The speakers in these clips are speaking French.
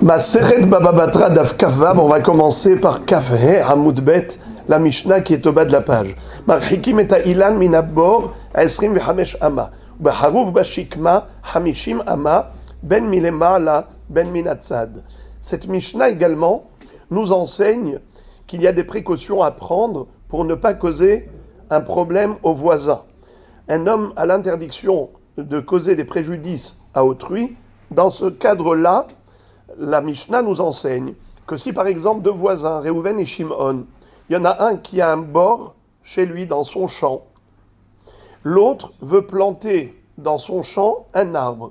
Masechet Baba Batra Daf Kaf Vav, on va commencer par Kaf He Hamoud Bet, la Mishnah qui est au bas de la page. Marchikim et Ilan Minabor, Esrim Vehamesh Ama, Beharouf Bashikma, Hamishim Ama, Ben Milemala, Ben Minatzad. Cette Mishnah également nous enseigne qu'il y a des précautions à prendre pour ne pas causer un problème aux voisins. Un homme a l'interdiction de causer des préjudices à autrui. Dans ce cadre-là, la Mishnah nous enseigne que si par exemple deux voisins, Réhouven et Shimon, il y en a un qui a un bord chez lui dans son champ, l'autre veut planter dans son champ un arbre,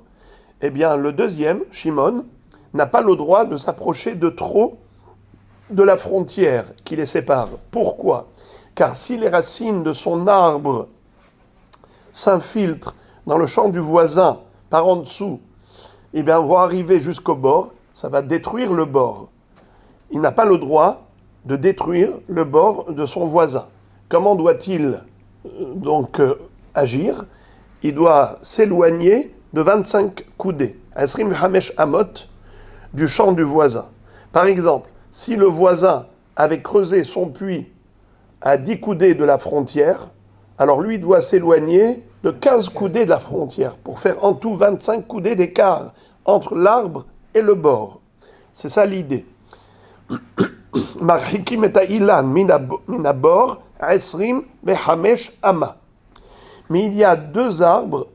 eh bien le deuxième, Shimon, n'a pas le droit de s'approcher de trop de la frontière qui les sépare. Pourquoi ? Car si les racines de son arbre s'infiltrent dans le champ du voisin par en dessous, eh bien vont arriver jusqu'au bord, ça va détruire le bord. Il n'a pas le droit de détruire le bord de son voisin. Comment doit-il agir ? Il doit s'éloigner de 25 coudées, Asrim Hamesh Amot, du champ du voisin. Par exemple, si le voisin avait creusé son puits à 10 coudées de la frontière, alors lui doit s'éloigner de 15 coudées de la frontière pour faire en tout 25 coudées d'écart entre l'arbre et le bord. C'est ça l'idée. Marhikim et ilan minabor esrim vehamesh ama. Mais il y a deux arbres,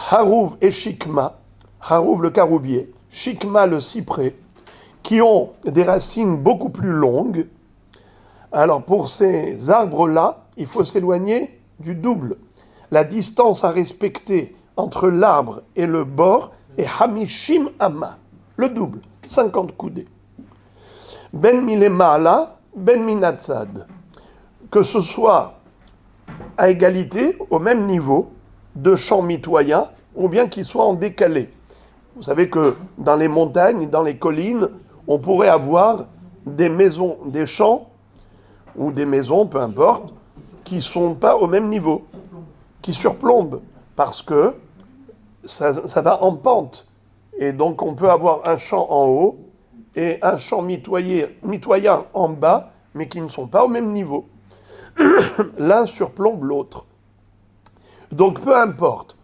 Harouv et Shikma, Harouv le caroubier, Shikma le cyprès, qui ont des racines beaucoup plus longues. Alors pour ces arbres-là, il faut s'éloigner du double. La distance à respecter entre l'arbre et le bord est Hamishim Amma, le double, 50 coudées. Ben Milemala, Ben Minatzad. Que ce soit à égalité, au même niveau, de champs mitoyens, ou bien qu'ils soient en décalé. Vous savez que dans les montagnes, dans les collines, on pourrait avoir des maisons, des champs, ou des maisons, peu importe, qui ne sont pas au même niveau, qui surplombent, parce que ça va en pente. Et donc on peut avoir un champ en haut et un champ mitoyen en bas, mais qui ne sont pas au même niveau. L'un surplombe l'autre. Donc peu importe,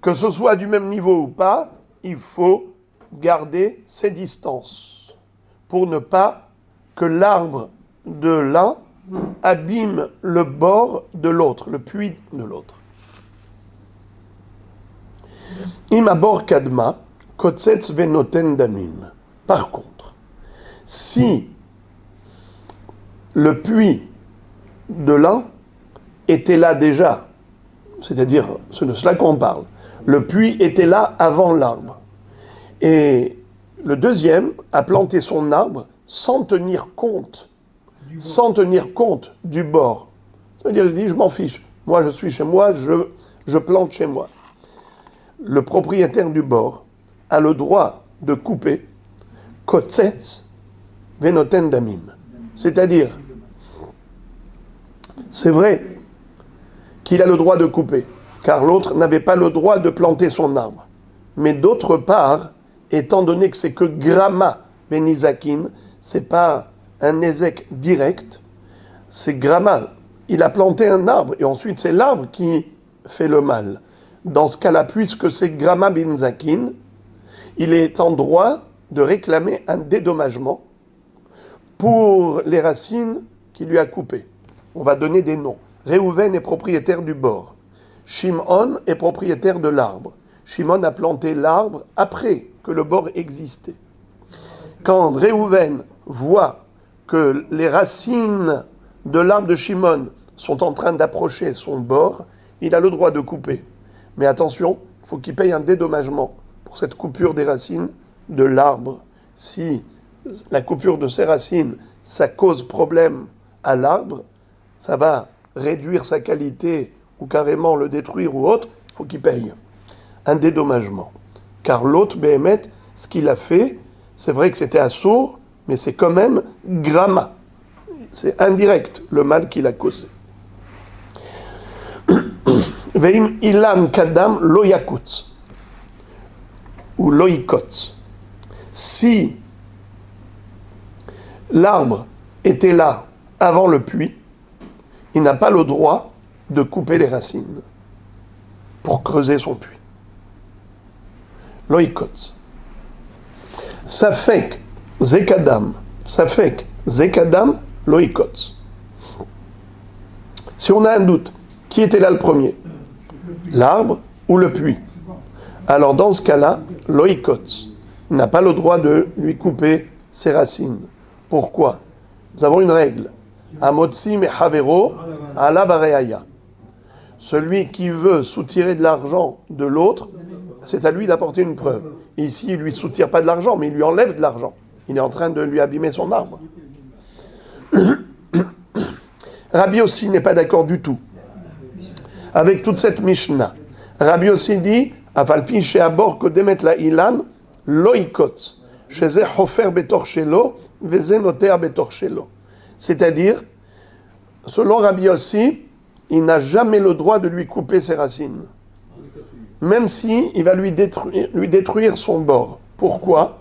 que ce soit du même niveau ou pas, il faut garder ces distances pour ne pas que l'arbre de l'un abîme le bord de l'autre, le puits de l'autre. Imabor kadma, kotsetz venoten damim. Par contre, si le puits de l'un était là déjà, c'est-à-dire, c'est de cela qu'on parle, le puits était là avant l'arbre, et le deuxième a planté son arbre sans tenir compte du bord. C'est-à-dire, il dit, je m'en fiche, moi je suis chez moi, je plante chez moi. Le propriétaire du bord a le droit de couper kotsetz venoten damim. C'est-à-dire, c'est vrai qu'il a le droit de couper, car l'autre n'avait pas le droit de planter son arbre. Mais d'autre part, étant donné que c'est que Grama Benizakin, c'est pas un ézek direct, c'est Grama. Il a planté un arbre, et ensuite c'est l'arbre qui fait le mal. Dans ce cas-là, puisque c'est Grama Benizakin, il est en droit de réclamer un dédommagement pour les racines qu'il lui a coupées. On va donner des noms. Réhouven est propriétaire du bord. Shimon est propriétaire de l'arbre. Shimon a planté l'arbre après que le bord existait. Quand Réhouven voit que les racines de l'arbre de Shimon sont en train d'approcher son bord, il a le droit de couper. Mais attention, il faut qu'il paye un dédommagement pour cette coupure des racines de l'arbre. Si la coupure de ces racines, ça cause problème à l'arbre, ça va réduire sa qualité ou carrément le détruire ou autre, il faut qu'il paye un dédommagement. Car l'autre, Béhémet, ce qu'il a fait, c'est vrai que c'était assourd, mais c'est quand même Grama. C'est indirect, le mal qu'il a causé. Veim ilan kadam lo yakutz, ou loikotz. Si l'arbre était là avant le puits, il n'a pas le droit de couper les racines pour creuser son puits. Loïkotz. Safek zekadam. Safek zekadam loïkotz. Si on a un doute, qui était là le premier? L'arbre ou le puits? Alors dans ce cas-là, loïkotz n'a pas le droit de lui couper ses racines. Pourquoi? Nous avons une règle. Amotzi mehavero ala bareaya. Celui qui veut soutirer de l'argent de l'autre, c'est à lui d'apporter une preuve. Ici, il ne lui soutire pas de l'argent, mais il lui enlève de l'argent. Il est en train de lui abîmer son arbre. Rabbi aussi n'est pas d'accord du tout avec toute cette Mishnah. Rabbi aussi dit Afalpi she'abor kodemet la ilan lo ikotz sheze hofer betor shelo veze noter betor shelo. C'est-à-dire, selon Rabbi aussi, il n'a jamais le droit de lui couper ses racines, même si il va lui détruire son bord. Pourquoi?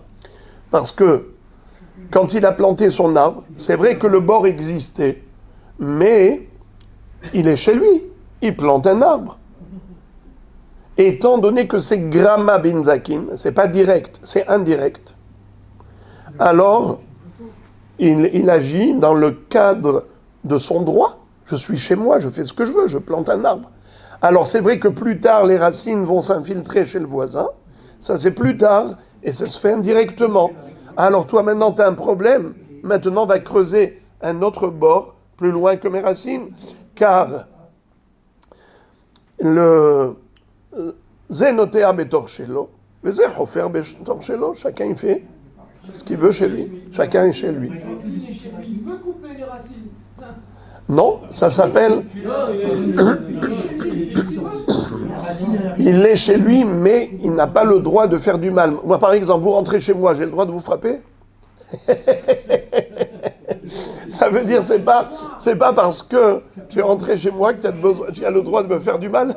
Parce que quand il a planté son arbre, c'est vrai que le bord existait, mais il est chez lui. Il plante un arbre. Et étant donné que c'est Grama Binzakin, c'est pas direct, c'est indirect, alors il agit dans le cadre de son droit. Je suis chez moi, je fais ce que je veux, je plante un arbre. Alors c'est vrai que plus tard, les racines vont s'infiltrer chez le voisin, ça c'est plus tard, et ça se fait indirectement. Alors toi maintenant tu as un problème, maintenant va creuser un autre bord plus loin que mes racines, car le zénotéa betorchelo, le zéhofer betorchelo, chacun il fait ce qu'il veut chez lui, chacun est chez lui. Il peut couper les racines. Non, ça s'appelle. Il est chez lui, mais il n'a pas le droit de faire du mal. Moi, par exemple, vous rentrez chez moi, j'ai le droit de vous frapper? Ça veut dire, c'est pas parce que tu es rentré chez moi que tu as le droit de me faire du mal.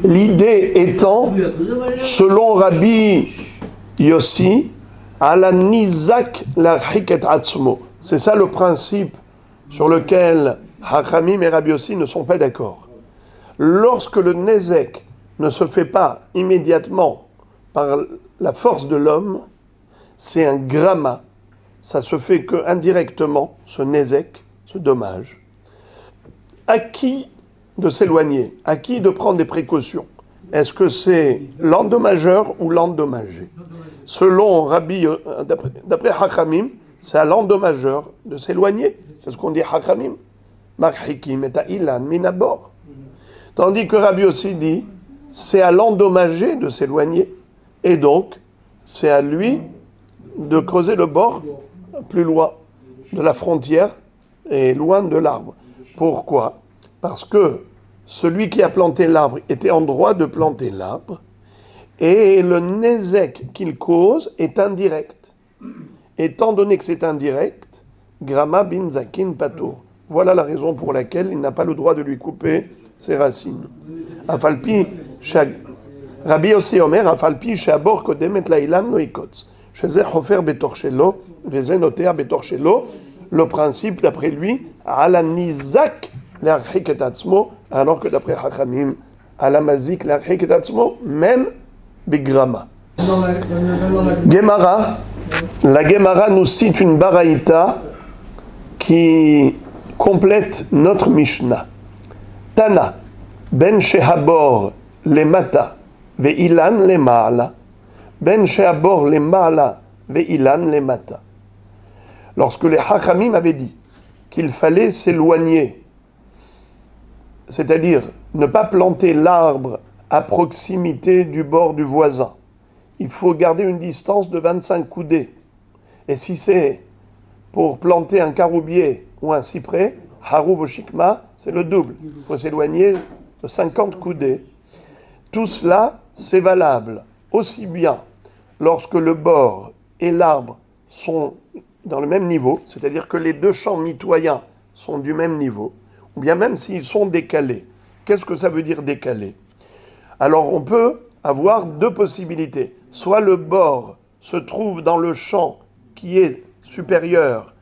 L'idée étant, selon Rabbi Yossi, ala nizak l'archik et atzmo. C'est ça le principe sur lequel Hachamim et Rabbi Yossi ne sont pas d'accord. Lorsque le nezek ne se fait pas immédiatement par la force de l'homme, c'est un gramma. Ça se fait que indirectement, ce nezek, ce dommage. À qui de s'éloigner? À qui de prendre des précautions? Est-ce que c'est l'endommageur ou l'endommagé? Selon Rabbi, d'après Hachamim, c'est à l'endommageur de s'éloigner. C'est ce qu'on dit Hachamim. Marhikim et ilan minabor. Tandis que Rabbi aussi dit, c'est à l'endommagé de s'éloigner. Et donc, c'est à lui de creuser le bord plus loin de la frontière et loin de l'arbre. Pourquoi? Parce que celui qui a planté l'arbre était en droit de planter l'arbre et le nezek qu'il cause est indirect. Étant donné que c'est indirect, Grama bin Zakin pato. Voilà la raison pour laquelle il n'a pas le droit de lui couper ses racines. Afalpi, Rabbi Yossi Omer, Afalpi, Shabor Kodemet Lailan Noikotz. Sheze Hofer Betorchelo, Vezenotea Betorchelo. Le principe, d'après lui, Ala Nizak l'Archik et Atzmo, alors que d'après Hachamim, Ala Mazik l'Archik et Atzmo, même Bigrama. Gemara. La Gemara nous cite une baraïta qui complète notre Mishnah. Tana, ben shehabor le mata, ve ilan le ma'ala, ben shehabor le ma'ala, ve ilan le mata. Lorsque les Hachamim avaient dit qu'il fallait s'éloigner, c'est-à-dire ne pas planter l'arbre à proximité du bord du voisin, il faut garder une distance de 25 coudées. Et si c'est pour planter un caroubier ou un cyprès, harouv oshikma, c'est le double. Il faut s'éloigner de 50 coudées. Tout cela, c'est valable aussi bien lorsque le bord et l'arbre sont dans le même niveau, c'est-à-dire que les deux champs mitoyens sont du même niveau, ou bien même s'ils sont décalés. Qu'est-ce que ça veut dire décalé? Alors on peut avoir deux possibilités. Soit le bord se trouve dans le champ qui est supérieur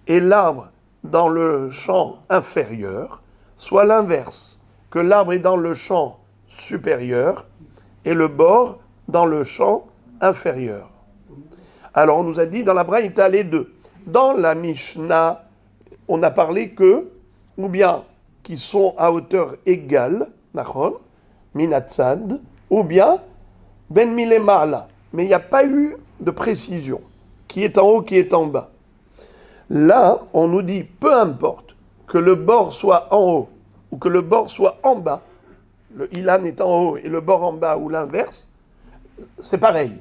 et l'arbre dans le champ inférieur, soit l'inverse, que l'arbre est dans le champ supérieur et le bord dans le champ inférieur. Alors on nous a dit dans la Braïta les deux. Dans la Mishnah, on a parlé que, ou bien qui sont à hauteur égale, nachon, minatzad, ou bien ben milemala. Mais il n'y a pas eu de précision. Qui est en haut, qui est en bas. Là, on nous dit, peu importe que le bord soit en haut ou que le bord soit en bas, le ilan est en haut et le bord en bas ou l'inverse, c'est pareil.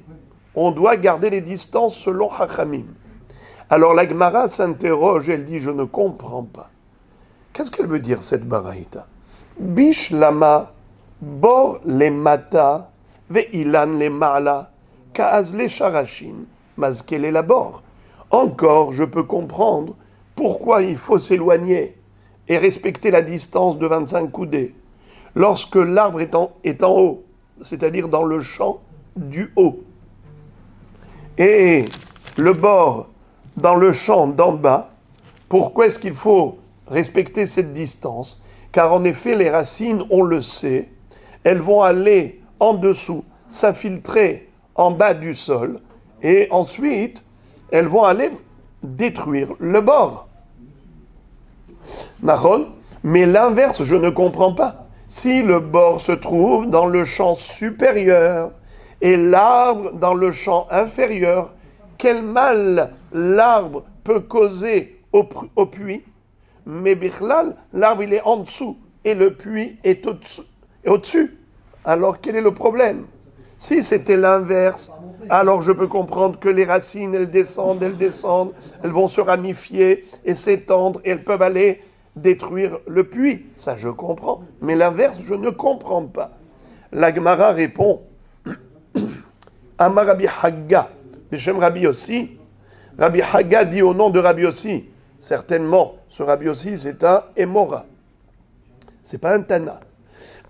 On doit garder les distances selon Hachamim. Alors la Gemara s'interroge, elle dit, je ne comprends pas. Qu'est-ce qu'elle veut dire cette baraïta? Bish lama, bor le mata, ve ilan le ma'ala, kaaz le sharashin, mazkele la bor. Encore, je peux comprendre pourquoi il faut s'éloigner et respecter la distance de 25 coudées lorsque l'arbre est en haut, c'est-à-dire dans le champ du haut. Et le bord dans le champ d'en bas, pourquoi est-ce qu'il faut respecter cette distance? Car en effet, les racines, on le sait, elles vont aller en dessous, s'infiltrer en bas du sol, et ensuite, elles vont aller détruire le bord. Nahon, mais l'inverse, je ne comprends pas. Si le bord se trouve dans le champ supérieur et l'arbre dans le champ inférieur, quel mal l'arbre peut causer au puits? Mais bichlal, l'arbre il est en dessous et le puits est au-dessus. Alors quel est le problème? Si c'était l'inverse, alors je peux comprendre que les racines, elles descendent, elles vont se ramifier et s'étendre, et elles peuvent aller détruire le puits. Ça, je comprends. Mais l'inverse, je ne comprends pas. La Gemara répond, Amar Rabbi Hagga, Beshem Rabbi Yossi. Rabbi Hagga dit au nom de Rabbi Yossi, certainement, ce Rabbi Yossi, c'est un Emora. C'est pas un Tana.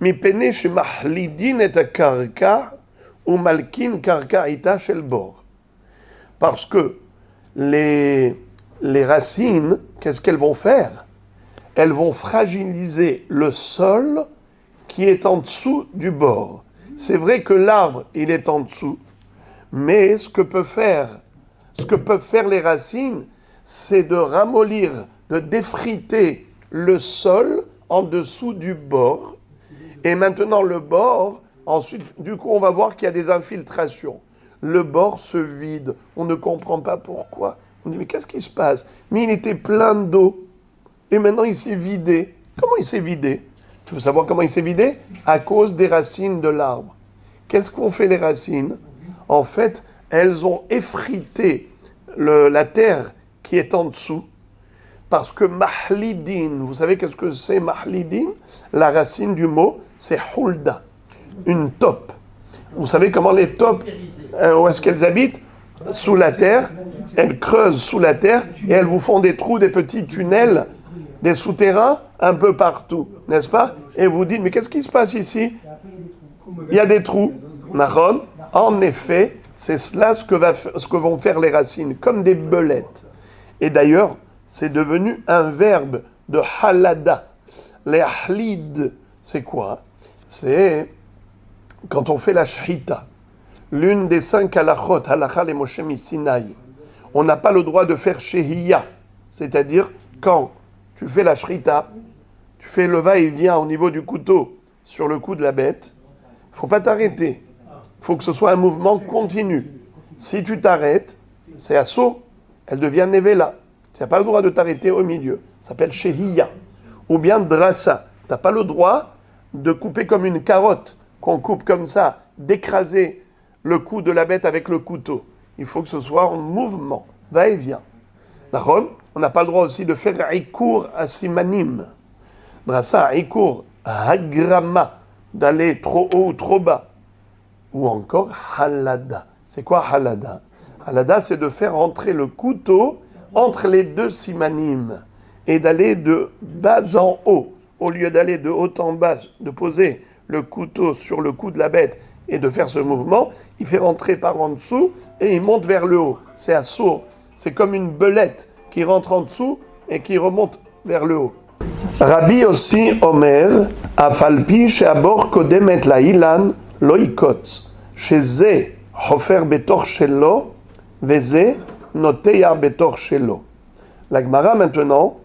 Mi pene shemahlidin et karka, ou malkin karka ita shel bor. Parce que les racines, qu'est-ce qu'elles vont faire? Elles vont fragiliser le sol qui est en dessous du bord. C'est vrai que l'arbre, il est en dessous, mais ce que peuvent faire les racines, c'est de ramollir, de défriter le sol en dessous du bord. Et maintenant, le bord, ensuite, du coup, on va voir qu'il y a des infiltrations. Le bord se vide. On ne comprend pas pourquoi. On dit, mais qu'est-ce qui se passe? Mais il était plein d'eau. Et maintenant, il s'est vidé. Comment il s'est vidé? Tu veux savoir comment il s'est vidé? À cause des racines de l'arbre. Qu'est-ce qu'ont fait les racines? En fait, elles ont effrité la terre qui est en dessous. Parce que mahlidin, vous savez qu'est-ce que c'est mahlidin? La racine du mot, c'est hulda, une taupe. Vous savez comment les taupes, où est-ce qu'elles habitent? Sous la terre. Elles creusent sous la terre et elles vous font des trous, des petits tunnels, des souterrains un peu partout, n'est-ce pas? Et vous dites, mais qu'est-ce qui se passe ici? Il y a des trous. Nahon, en effet, c'est cela ce que vont faire les racines, comme des belettes. Et d'ailleurs, c'est devenu un verbe de halada. Les ahlid, c'est quoi? C'est quand on fait la shhita, l'une des 5 halachot, halakha le Moshe Sinaï, on n'a pas le droit de faire shehiya, c'est-à-dire quand tu fais la shrita, tu fais le va-et-vient au niveau du couteau sur le cou de la bête, il ne faut pas t'arrêter. Il faut que ce soit un mouvement continu. Si tu t'arrêtes, c'est assour, elle devient nevela. Tu n'as pas le droit de t'arrêter au milieu. Ça s'appelle shehiya. Ou bien drassa. Tu n'as pas le droit de couper comme une carotte, qu'on coupe comme ça, d'écraser le cou de la bête avec le couteau. Il faut que ce soit en mouvement, va-et-vient. D'accord? On n'a pas le droit aussi de faire ikur à simanim. Drassa, ikur, hagrama, d'aller trop haut ou trop bas. Ou encore halada. C'est quoi halada? Halada, c'est de faire entrer le couteau entre les deux simanim et d'aller de bas en haut. Au lieu d'aller de haut en bas, de poser le couteau sur le cou de la bête et de faire ce mouvement, il fait rentrer par en dessous et il monte vers le haut. C'est assour. C'est comme une belette qui rentre en dessous et qui remonte vers le haut. Rabbi aussi Omer, Afalpi she'abor kodemet la'ilan lo ikotz, sheze hofer betor shelo, veze noteya betor shelo. La Gemara maintenant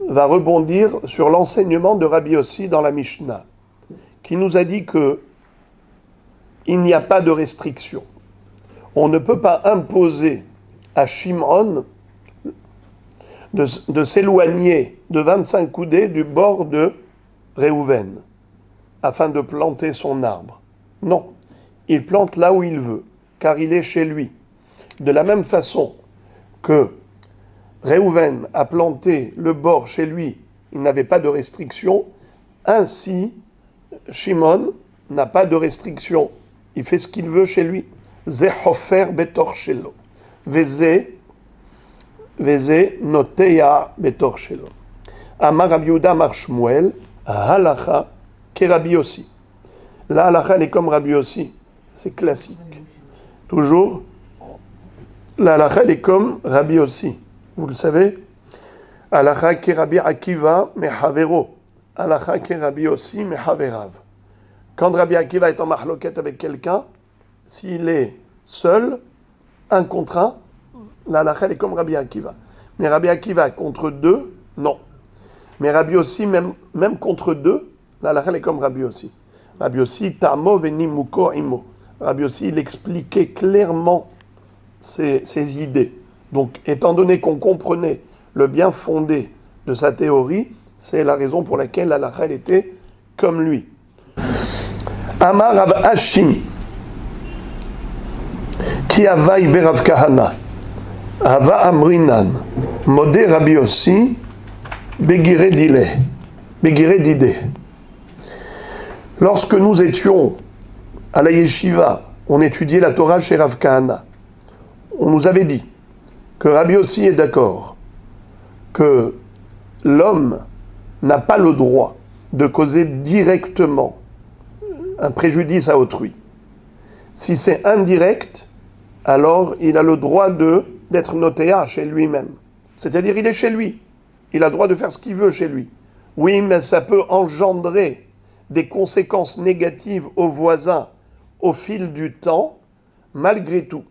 va rebondir sur l'enseignement de Rabbi Yossi dans la Mishnah, qui nous a dit que il n'y a pas de restriction. On ne peut pas imposer à Shimon de s'éloigner de 25 coudées du bord de Réhouven afin de planter son arbre. Non, il plante là où il veut, car il est chez lui. De la même façon que Réhouven a planté le bord chez lui, il n'avait pas de restriction, ainsi Shimon n'a pas de restriction. Il fait ce qu'il veut chez lui. Ze hofer betor shelo. Veze noteya betor shelo. Amar Rabbi Yehuda Amar Shmuel, halacha ke Rabbi Yossi. La halacha, elle est comme Rabbi Yossi. C'est classique. Toujours, la halacha, elle est comme Rabbi Yossi. Vous le savez, halacha ke Rabbi Akiva mehavero. Halacha ke Rabbi Yossi mehaverav. Quand Rabbi Akiva est en mahloket avec quelqu'un, s'il est seul, un contre un, la halakha est comme Rabbi Akiva. Mais Rabbi Akiva contre deux, non. Mais Rabbi Yossi, même contre deux, la halakha est comme Rabbi Yossi. Rabbi Yossi, tamo veni muko imo. Rabbi Yossi, il expliquait clairement ses idées. Donc, étant donné qu'on comprenait le bien fondé de sa théorie, c'est la raison pour laquelle la halakha était comme lui. Amar Rav Ashi, qui availle berav kahana, ava amrinan, modé Rabbi Yossi, begire dide. Lorsque nous étions à la yeshiva, on étudiait la Torah chez Rav Kahana. On nous avait dit que Rabbi Yossi est d'accord que l'homme n'a pas le droit de causer directement un préjudice à autrui. Si c'est indirect, alors il a le droit d'être notéa chez lui-même. C'est-à-dire il est chez lui. Il a le droit de faire ce qu'il veut chez lui. Oui, mais ça peut engendrer des conséquences négatives aux voisins au fil du temps, malgré tout.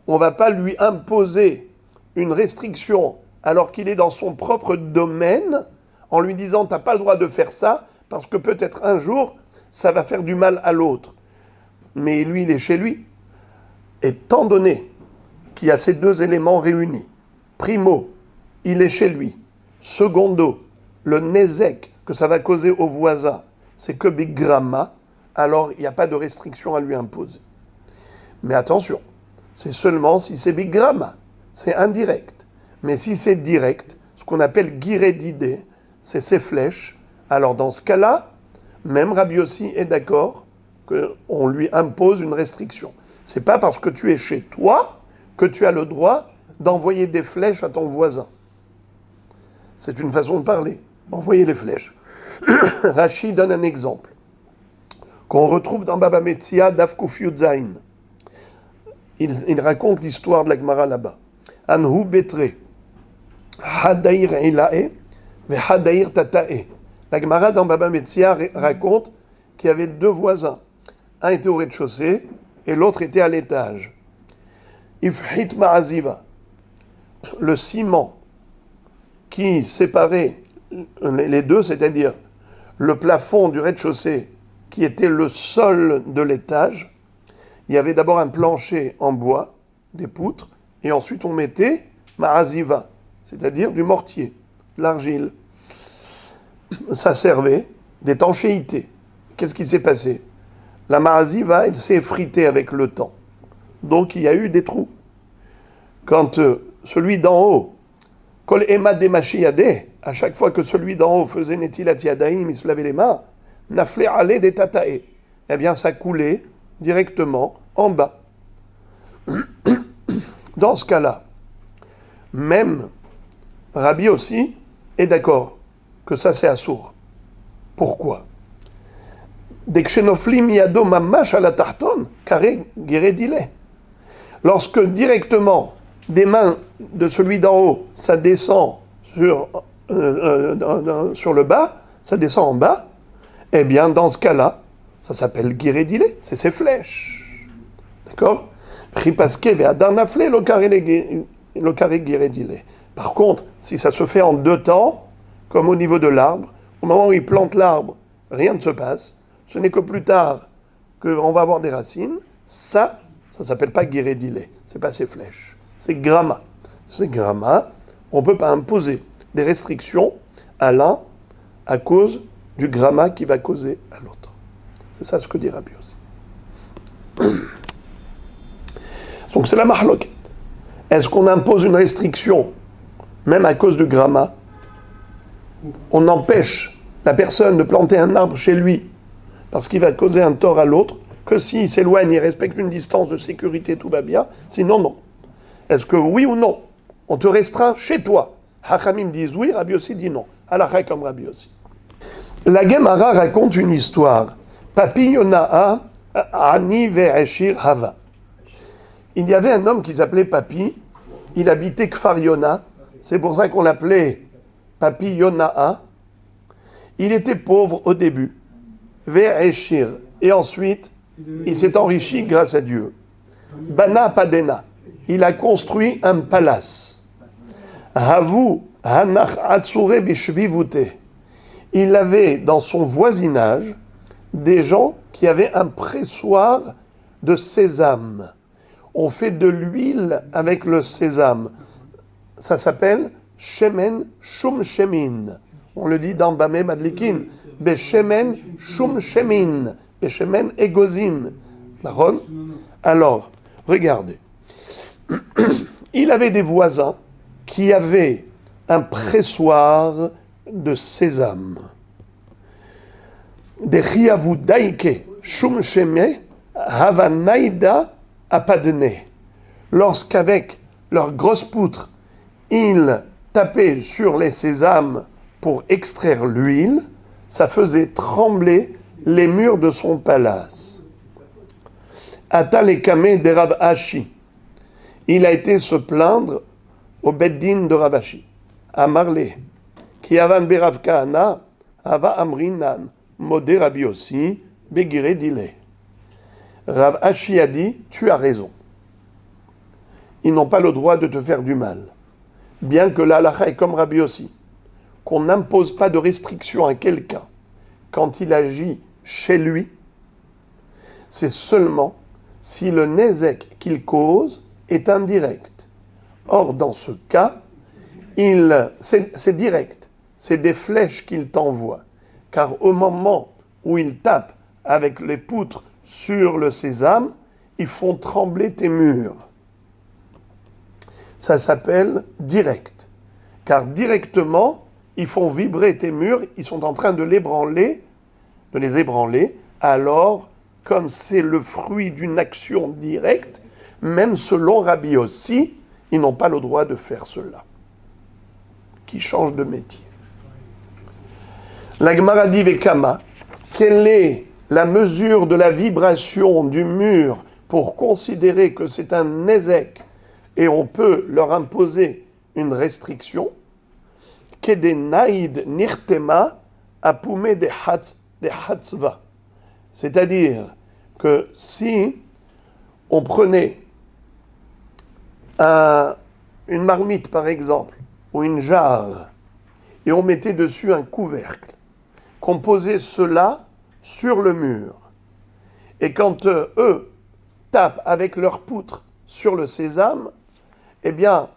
On ne va pas lui imposer une restriction alors qu'il est dans son propre domaine en lui disant « tu n'as pas le droit de faire ça parce que peut-être un jour, ça va faire du mal à l'autre. » Mais lui, il est chez lui. Étant donné qu'il y a ces deux éléments réunis, primo, il est chez lui. Secondo, le nezek que ça va causer aux voisins, c'est que bigramma, alors il n'y a pas de restriction à lui imposer. Mais attention, c'est seulement si c'est bigramma, c'est indirect. Mais si c'est direct, ce qu'on appelle guirédidé, c'est ses flèches, alors dans ce cas-là, même Rabbi Yossi est d'accord qu'on lui impose une restriction. C'est pas parce que tu es chez toi que tu as le droit d'envoyer des flèches à ton voisin. C'est une façon de parler. Envoyer les flèches. Rashi donne un exemple qu'on retrouve dans Baba Metzia Daf Kuf Yud Zayin. Il raconte l'histoire de la Gemara là-bas. Anhu betre hadair ilae ve hadair tatae. La Gemara dans Baba Metzia raconte qu'il y avait deux voisins. Un était au rez-de-chaussée et l'autre était à l'étage. Ifhit ma'aziva. Le ciment qui séparait les deux, c'est-à-dire le plafond du rez-de-chaussée qui était le sol de l'étage, il y avait d'abord un plancher en bois, des poutres, et ensuite on mettait ma'aziva, c'est-à-dire du mortier, de l'argile. Ça servait d'étanchéité. Qu'est-ce qui s'est passé? La ma'aziva, elle s'est effritée avec le temps. Donc il y a eu des trous. Quand celui d'en haut, kol ema demashi yadeh, à chaque fois que celui d'en haut faisait netilat yadayim, il se lavait les mains, nafle ale de tatae, eh bien ça coulait directement en bas. Dans ce cas-là, même Rabbi aussi est d'accord que ça c'est assour. Pourquoi? Dekshenoflim yado mamash ala tahton, kare giredile. Lorsque directement des mains de celui d'en haut, ça descend sur le bas, ça descend en bas, eh bien dans ce cas-là, ça s'appelle giredile, c'est ses flèches. D'accord? Par contre, si ça se fait en 2 temps, comme au niveau de l'arbre, au moment où il plante l'arbre, rien ne se passe, ce n'est que plus tard qu'on va avoir des racines, ça s'appelle pas giredile, c'est pas ses flèches, c'est gramma. C'est gramma, on ne peut pas imposer des restrictions à l'un à cause du gramma qui va causer à l'autre. C'est ça ce que dit Rabbi aussi. Donc c'est la mahloket. Est-ce qu'on impose une restriction, même à cause du gramma? On empêche la personne de planter un arbre chez lui parce qu'il va causer un tort à l'autre, que s'il s'éloigne et respecte une distance de sécurité, tout va bien, sinon non. Est-ce que oui ou non, on te restreint chez toi? Hachamim disent oui, Rabbi Yossi dit non. Halakha comme Rabbi Yossi. La Gemara raconte une histoire. Papi Yona'a Ani ve'eshir Hava. Il y avait un homme qui s'appelait Papi, il habitait Kfar Yona, c'est pour ça qu'on l'appelait Papi Yona'a. Il était pauvre au début, ve'eshir, et ensuite il s'est enrichi grâce à Dieu. Bana Padena, il a construit un palace. Havu Hanach Atsure Bishvivute. Il avait dans son voisinage des gens qui avaient un pressoir de sésame. On fait de l'huile avec le sésame. Ça s'appelle Shemen Shum Shemin. On le dit dans Bameh Madlikin. Beshemen Shum Shemin. Beshemen Egozim. Alors, regardez. Il avait des voisins qui avaient un pressoir de sésame. Des Chiavudaike Shum Sheme Havanaida Apadne. Lorsqu'avec leur grosse poutre, ils tapaient sur les sésames pour extraire l'huile, ça faisait trembler les murs de son palace. Atalekame de Rav Ashi. Il a été se plaindre au Beddin de Rav Ashi. Amarle. Ki avan berav kahana, ava amrinan, modé Rabbi Yossi, begire dile. Rav Ashi a dit, tu as raison. Ils n'ont pas le droit de te faire du mal. Bien que l'halakha est comme Rabbi Yossi, qu'on n'impose pas de restriction à quelqu'un quand il agit chez lui, c'est seulement si le nezek qu'il cause est indirect. Or, dans ce cas, c'est direct. C'est des flèches qu'il t'envoie. Car au moment où il tape avec les poutres sur le sésame, ils font trembler tes murs. Ça s'appelle direct. Car directement, ils font vibrer tes murs, ils sont en train de les ébranler. Alors, comme c'est le fruit d'une action directe, même selon Rabbi Yossi, ils n'ont pas le droit de faire cela. Qui change de métier. La Gemara dit Vekama, quelle est la mesure de la vibration du mur pour considérer que c'est un nezek et on peut leur imposer une restriction? Kedenaïd nirtema apume de hatzva. C'est-à-dire que si on prenait une marmite par exemple, ou une jarre, et on mettait dessus un couvercle, qu'on posait cela sur le mur, et quand eux tapent avec leur poutre sur le sésame, eh bien,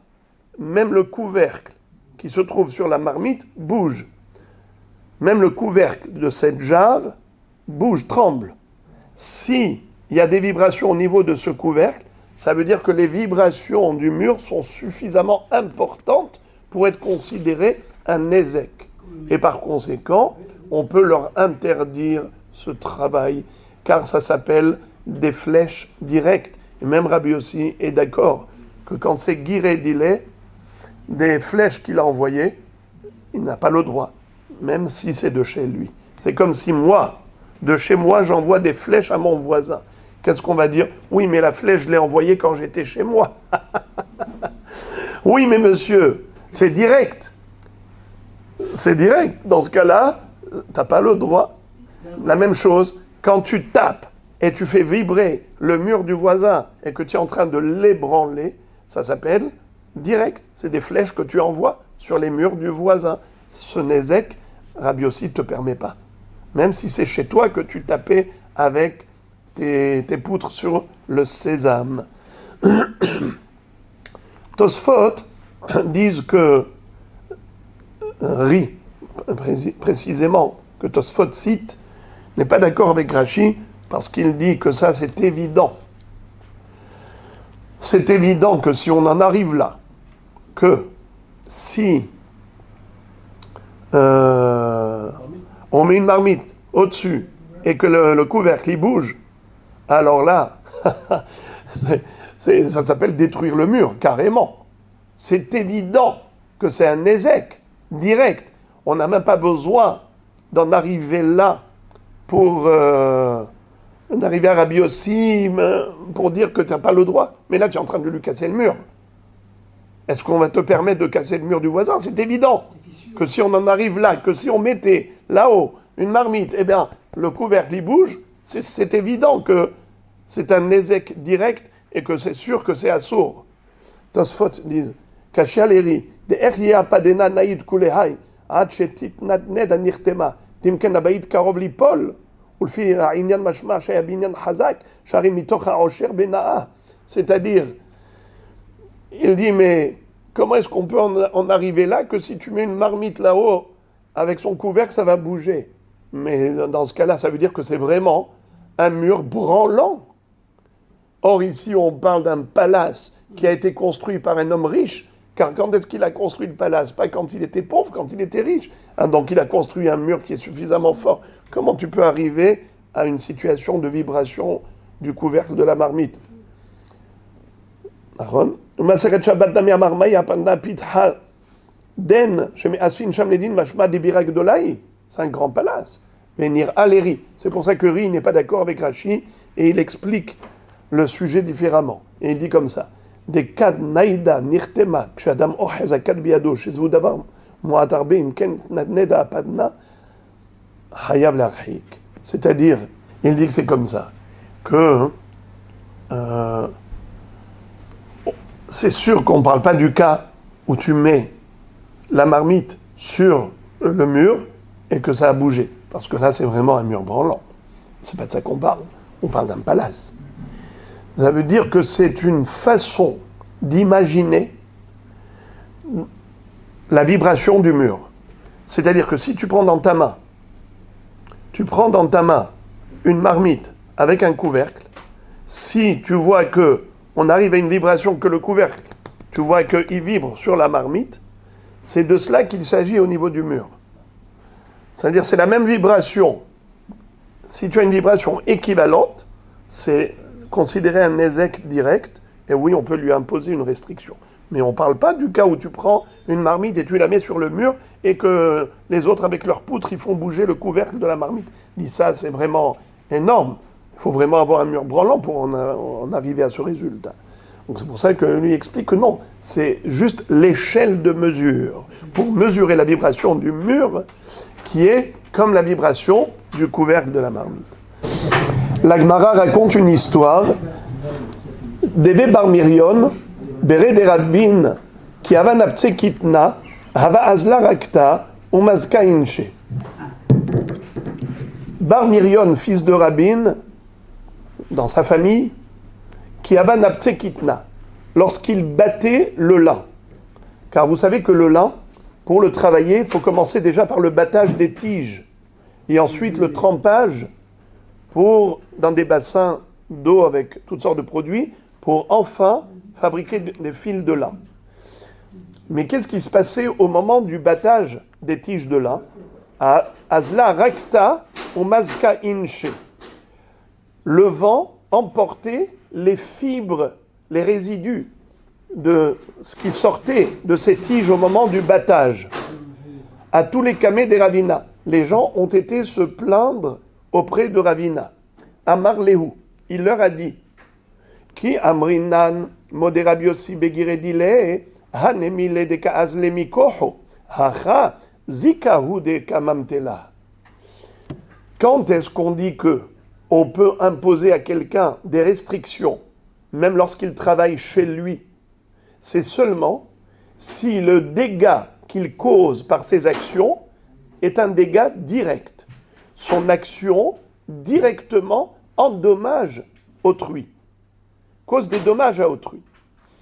même le couvercle qui se trouve sur la marmite bouge. Même le couvercle de cette jarre bouge, tremble. Si il y a des vibrations au niveau de ce couvercle, ça veut dire que les vibrations du mur sont suffisamment importantes pour être considérées un nezek. Et par conséquent, on peut leur interdire ce travail, car ça s'appelle des flèches directes. Et même Rabbi Yossi est d'accord que quand c'est giré dilé, des flèches qu'il a envoyées, il n'a pas le droit, même si c'est de chez lui. C'est comme si moi, de chez moi, j'envoie des flèches à mon voisin. Qu'est-ce qu'on va dire? Oui, mais la flèche, je l'ai envoyée quand j'étais chez moi. Oui, mais monsieur, c'est direct. C'est direct. Dans ce cas-là, t'as pas le droit. La même chose, quand tu tapes et tu fais vibrer le mur du voisin et que tu es en train de l'ébranler, ça s'appelle direct. C'est des flèches que tu envoies sur les murs du voisin. Ce nézek, Rabbi Yossi ne te permet pas. Même si c'est chez toi que tu tapais avec tes poutres sur le sésame. Tosfot disent que Ri, précisément, que Tosfot cite, n'est pas d'accord avec Rashi parce qu'il dit que ça c'est évident. C'est évident que si on en arrive là, que si on met une marmite au-dessus et que le couvercle il bouge, alors là, ça s'appelle détruire le mur, carrément. C'est évident que c'est un ézec direct. On n'a même pas besoin d'en arriver là pour d'arriver à Rabbi Yossi pour dire que tu n'as pas le droit. Mais là, tu es en train de lui casser le mur. Est-ce qu'on va te permettre de casser le mur du voisin? C'est évident que si on en arrive là, que si on mettait là-haut une marmite, eh bien, le couvercle il bouge, c'est évident que c'est un ézec direct et que c'est sûr que c'est assourd. Tosfot disent Kashaleri, de Echia Padena Naïd Kulehai, Hachetit Nadned Anirtema, Timken Abaïd Karov Lipol, Ulfi Aïnian Mashma, Shayabinian Hazak, Shari Mitocha Osher Benaa. C'est-à-dire, il dit, mais comment est-ce qu'on peut en arriver là que si tu mets une marmite là-haut, avec son couvercle, ça va bouger? Mais dans ce cas-là, ça veut dire que c'est vraiment un mur branlant. Or, ici, on parle d'un palace qui a été construit par un homme riche, car quand est-ce qu'il a construit le palace? Pas quand il était pauvre, quand il était riche. Donc, il a construit un mur qui est suffisamment fort. Comment tu peux arriver à une situation de vibration du couvercle de la marmite? Maseret Shabbat Damia Marmaï Panda Pitha Den Shemi Asfin Shamledin Mashma Debira Gdolai. C'est un grand palace. Venir à l'Eri. C'est pour ça que Ri n'est pas d'accord avec Rashi et il explique le sujet différemment. Et il dit comme ça. Des kad naïda nirtema kshadam ohez akad biado shezvu davar muat arbe imken neda apadna hayav l'archik. C'est-à-dire, il dit que c'est comme ça. Que c'est sûr qu'on ne parle pas du cas où tu mets la marmite sur le mur et que ça a bougé. Parce que là, c'est vraiment un mur branlant. C'est pas de ça qu'on parle. On parle d'un palace. Ça veut dire que c'est une façon d'imaginer la vibration du mur. C'est-à-dire que si tu prends dans ta main une marmite avec un couvercle, si tu vois que on arrive à une vibration que le couvercle, tu vois qu'il vibre sur la marmite, c'est de cela qu'il s'agit au niveau du mur. C'est-à-dire c'est la même vibration. Si tu as une vibration équivalente, c'est considéré un ézec direct, et oui, on peut lui imposer une restriction. Mais on ne parle pas du cas où tu prends une marmite et tu la mets sur le mur et que les autres, avec leurs poutres, ils font bouger le couvercle de la marmite. Dit ça, c'est vraiment énorme. Il faut vraiment avoir un mur branlant pour en arriver à ce résultat. Donc c'est pour ça que lui explique que non, c'est juste l'échelle de mesure pour mesurer la vibration du mur qui est comme la vibration du couvercle de la marmite. La Gemara raconte une histoire d'Eve Bar Mirion, Bere de Rabbin, qui avait naptse kitna, hava azla rakta, umazka inche. Bar Mirion, fils de Rabbin, dans sa famille, qui avait naptse kitna, lorsqu'il battait le lin. Car vous savez que le lin, pour le travailler, il faut commencer déjà par le battage des tiges, et ensuite le trempage dans des bassins d'eau avec toutes sortes de produits, pour enfin fabriquer des fils de lin. Mais qu'est-ce qui se passait au moment du battage des tiges de lin? Azla rakta ou mazka inche. Le vent emportait les fibres, les résidus de ce qui sortait de ces tiges au moment du battage. À tous les kamés des ravina, les gens ont été se plaindre auprès de Ravina. Amar Lehu, il leur a dit, Ki amrinan modé Rabbi Yossi begiredile, hanemile de kaazlemi koho, hacha zikahu de kamamtela. Quand est-ce qu'on dit que on peut imposer à quelqu'un des restrictions, même lorsqu'il travaille chez lui? C'est seulement si le dégât qu'il cause par ses actions est un dégât direct. Son action directement endommage autrui, cause des dommages à autrui.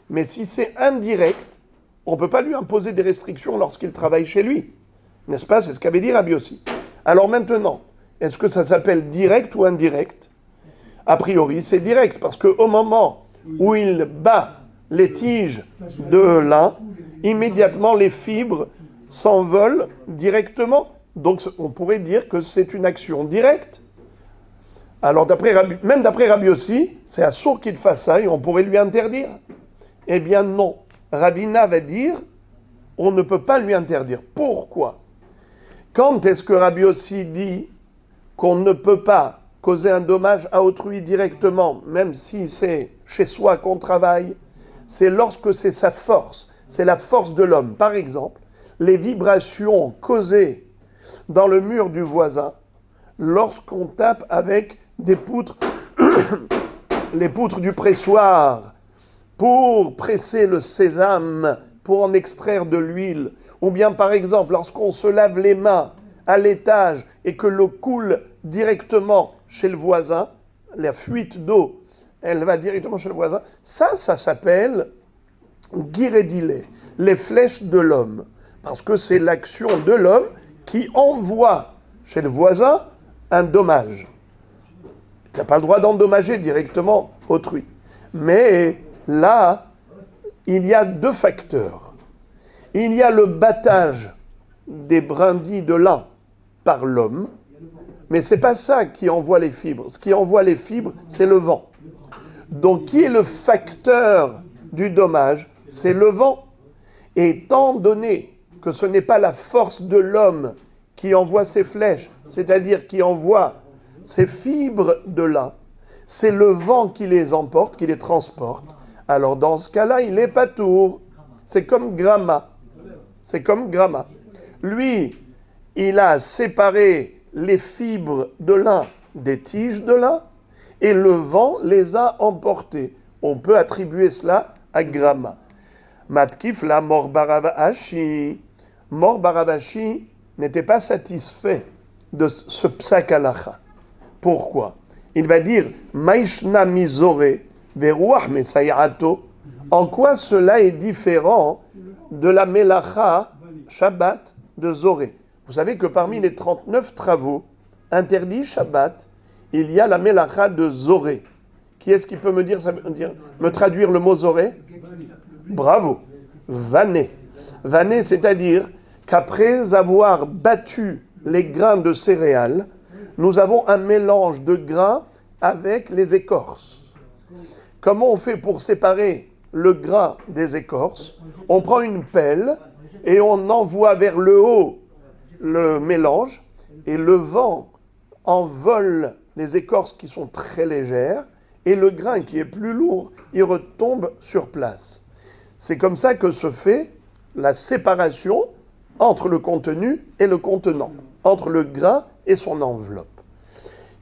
Mais si c'est indirect, on ne peut pas lui imposer des restrictions lorsqu'il travaille chez lui. N'est-ce pas? C'est ce qu'avait dit Rabbi Yossi. Alors maintenant, est-ce que ça s'appelle direct ou indirect? A priori, c'est direct, parce qu'au moment où il bat les tiges de lin, immédiatement les fibres s'envolent directement. Donc on pourrait dire que c'est une action directe. Alors même d'après Rabbi Yossi, c'est assourd qu'il fasse ça et on pourrait lui interdire. Eh bien non, Ravina va dire, on ne peut pas lui interdire. Pourquoi? Quand est-ce que Rabbi Yossi dit qu'on ne peut pas causer un dommage à autrui directement, même si c'est chez soi qu'on travaille? C'est lorsque c'est sa force, c'est la force de l'homme. Par exemple, les vibrations causées dans le mur du voisin, lorsqu'on tape avec des poutres, les poutres du pressoir, pour presser le sésame, pour en extraire de l'huile, ou bien par exemple, lorsqu'on se lave les mains à l'étage et que l'eau coule directement chez le voisin, la fuite d'eau, elle va directement chez le voisin, ça s'appelle guiredile, les flèches de l'homme, parce que c'est l'action de l'homme qui envoie chez le voisin un dommage. Tu n'as pas le droit d'endommager directement autrui. Mais là, il y a deux facteurs. Il y a le battage des brindilles de lin par l'homme, mais ce n'est pas ça qui envoie les fibres. Ce qui envoie les fibres, c'est le vent. Donc, qui est le facteur du dommage? C'est le vent. Et étant donné que ce n'est pas la force de l'homme qui envoie ses flèches, c'est-à-dire qui envoie ses fibres de lin, c'est le vent qui les emporte, qui les transporte. Alors dans ce cas-là, il est patour. C'est comme Grama. C'est comme Grama. Lui, il a séparé les fibres de lin des tiges de lin et le vent les a emportées. On peut attribuer cela à Grama. Matkif la Mor Baravashi. Mor Baravashi n'était pas satisfait de ce psak halacha. Pourquoi? Il va dire Maishna mizore veruach mesayato. En quoi cela est différent de la melacha Shabbat de Zoré? Vous savez que parmi les 39 travaux interdits Shabbat, il y a la melacha de Zoré. Qui est-ce qui peut me dire, me traduire le mot Zoré? Bravo. Vané. Vané, c'est-à-dire qu'après avoir battu les grains de céréales, nous avons un mélange de grains avec les écorces. Comment on fait pour séparer le grain des écorces? On prend une pelle et on envoie vers le haut le mélange et le vent envole les écorces qui sont très légères et le grain qui est plus lourd, il retombe sur place. C'est comme ça que se fait la séparation entre le contenu et le contenant, entre le grain et son enveloppe.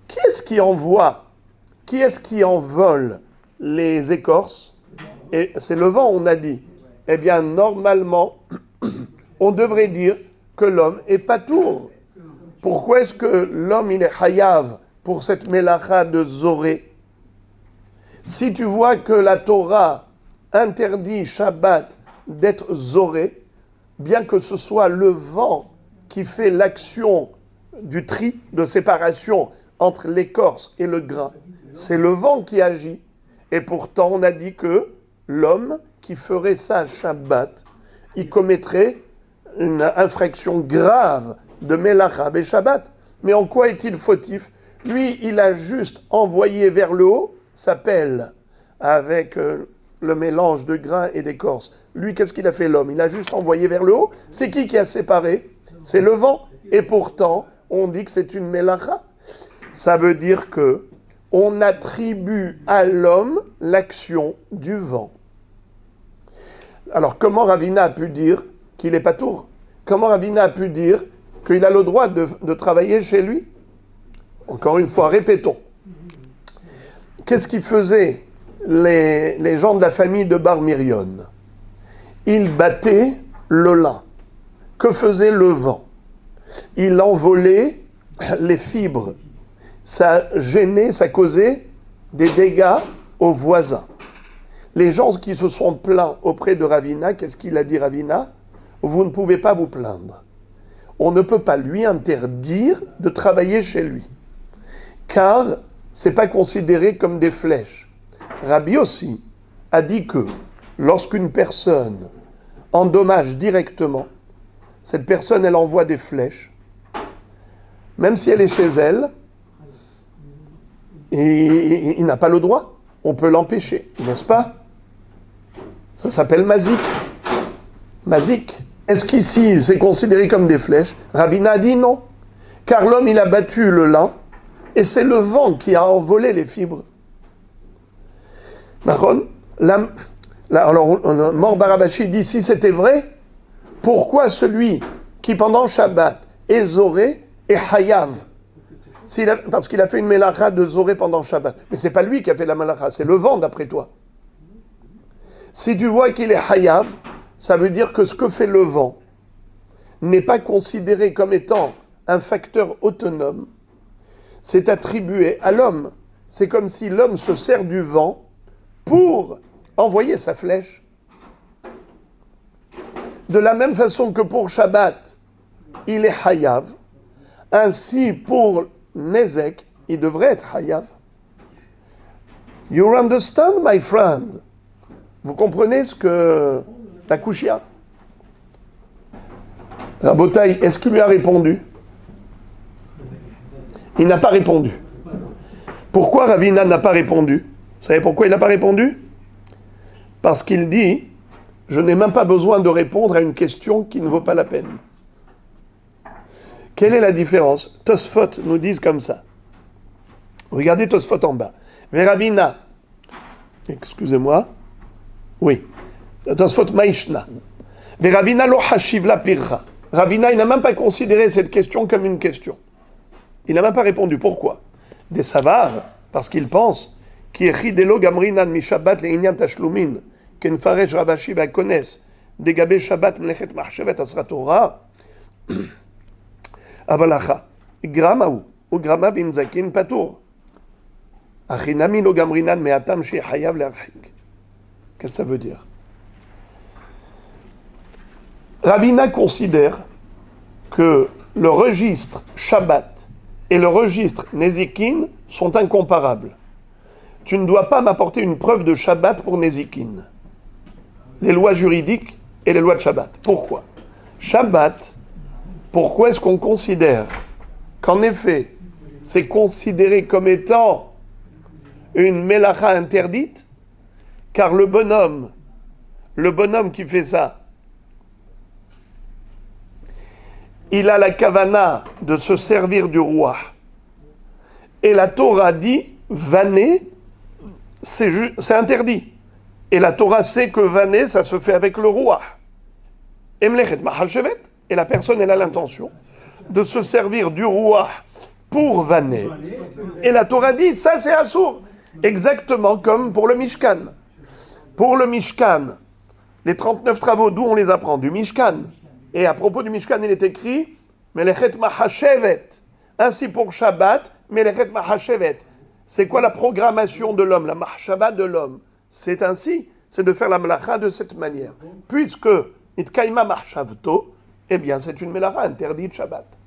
Qui est-ce qui envoie, qui est-ce qui envole les écorces? Et c'est le vent, on a dit. Eh bien, normalement, on devrait dire que l'homme est patour. Pourquoi est-ce que l'homme, il est hayav pour cette melacha de Zoré? Si tu vois que la Torah interdit Shabbat d'être Zoré, bien que ce soit le vent qui fait l'action du tri, de séparation entre l'écorce et le grain, c'est le vent qui agit. Et pourtant, on a dit que l'homme qui ferait ça Shabbat, il commettrait une infraction grave de Melacha et Shabbat. Mais en quoi est-il fautif? Lui, il a juste envoyé vers le haut sa pelle avec le mélange de grains et d'écorce. Lui, qu'est-ce qu'il a fait l'homme? Il a juste envoyé vers le haut. C'est qui a séparé? C'est le vent. Et pourtant, on dit que c'est une Melacha. Ça veut dire que on attribue à l'homme l'action du vent. Alors comment Ravina a pu dire qu'il est patour? Comment Ravina a pu dire qu'il a le droit de travailler chez lui? Encore une fois, répétons. Qu'est-ce qu'ils faisaient les gens de la famille de Bar Mirion? Ils battaient le lin. Que faisait le vent? Il envolait les fibres. Ça gênait, ça causait des dégâts aux voisins. Les gens qui se sont plaints auprès de Ravina, qu'est-ce qu'il a dit Ravina? Vous ne pouvez pas vous plaindre. On ne peut pas lui interdire de travailler chez lui. Car ce n'est pas considéré comme des flèches. Rabbi aussi a dit que lorsqu'une personne endommage directement, cette personne, elle envoie des flèches, même si elle est chez elle, et il n'a pas le droit. On peut l'empêcher, n'est-ce pas? Ça s'appelle mazik. Mazik. Est-ce qu'ici, c'est considéré comme des flèches? Ravina a dit non. Car l'homme, il a battu le lin, et c'est le vent qui a envolé les fibres. Alors, Mor Barabashi dit, si c'était vrai, pourquoi celui qui, pendant Shabbat, est zoré, est hayav? Parce qu'il a fait une mélacha de zoré pendant Shabbat. Mais c'est pas lui qui a fait la mélacha, c'est le vent d'après toi. Si tu vois qu'il est hayav, ça veut dire que ce que fait le vent n'est pas considéré comme étant un facteur autonome. C'est attribué à l'homme. C'est comme si l'homme se sert du vent pour envoyer sa flèche. De la même façon que pour Shabbat, il est hayav, ainsi pour Nezek, il devrait être hayav. You understand, my friend? Vous comprenez ce que la Kushia? Rabotai, est-ce qu'il lui a répondu? Il n'a pas répondu. Pourquoi Ravina n'a pas répondu? Vous savez pourquoi il n'a pas répondu? Parce qu'il dit, je n'ai même pas besoin de répondre à une question qui ne vaut pas la peine. Quelle est la différence? Tosfot nous disent comme ça. Regardez Tosfot en bas. Ravina, excusez-moi, oui, Tosfot Maishna. Ravina lo hashiv la pirra. Ravina, il n'a même pas considéré cette question comme une question. Il n'a même pas répondu. Pourquoi? Des savars, parce qu'il pense qui est chidelo gamrinan mi Shabbat le'inyan tashlumin, ken faresh Ravashi ba'kones, degabe Shabbat mlechet mahshevet asra Torah, avalacha, gramaou, ou grama bin zakin patour. Achinami lo gamrinan me'atam she hayav le'archik. Qu'est-ce que ça veut dire? Ravina considère que le registre Shabbat et le registre Nezikin sont incomparables. Tu ne dois pas m'apporter une preuve de Shabbat pour Nezikin. Les lois juridiques et les lois de Shabbat. Pourquoi? Shabbat, pourquoi est-ce qu'on considère qu'en effet, c'est considéré comme étant une mélacha interdite? Car le bonhomme qui fait ça, il a la kavana de se servir du roi. Et la Torah dit, vanner, c'est interdit. Et la Torah sait que vanner, ça se fait avec le roi. Et la personne, elle a l'intention de se servir du roi pour vanner. Et la Torah dit, ça c'est assour. Exactement comme pour le Mishkan. Pour le Mishkan, les 39 travaux, d'où on les apprend? Du Mishkan. Et à propos du Mishkan, il est écrit Melechet Mahashevet. Ainsi pour Shabbat, Melechet Mahashevet. C'est quoi la programmation de l'homme, la Mahshava de l'homme? C'est ainsi, c'est de faire la melacha de cette manière. Puisque Itkaima Mahshavto, eh bien c'est une melacha interdite Shabbat.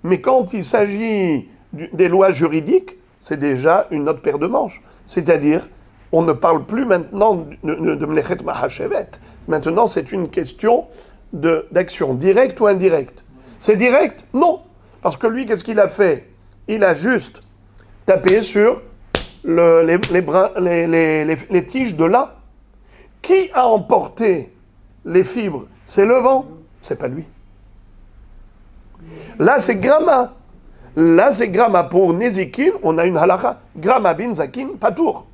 Mais quand il s'agit des lois juridiques, c'est déjà une autre paire de manches. C'est-à-dire, on ne parle plus maintenant de Melechet Mahashevet. Maintenant, c'est une question d'action directe ou indirecte. C'est direct? Non. Parce que lui, qu'est-ce qu'il a fait? Il a juste tapé sur les tiges de lin. Qui a emporté les fibres? C'est le vent. C'est pas lui. Là, c'est grama. Là, c'est Grama pour Nezikin, on a une halakha. Grama bin Zakin, Patour.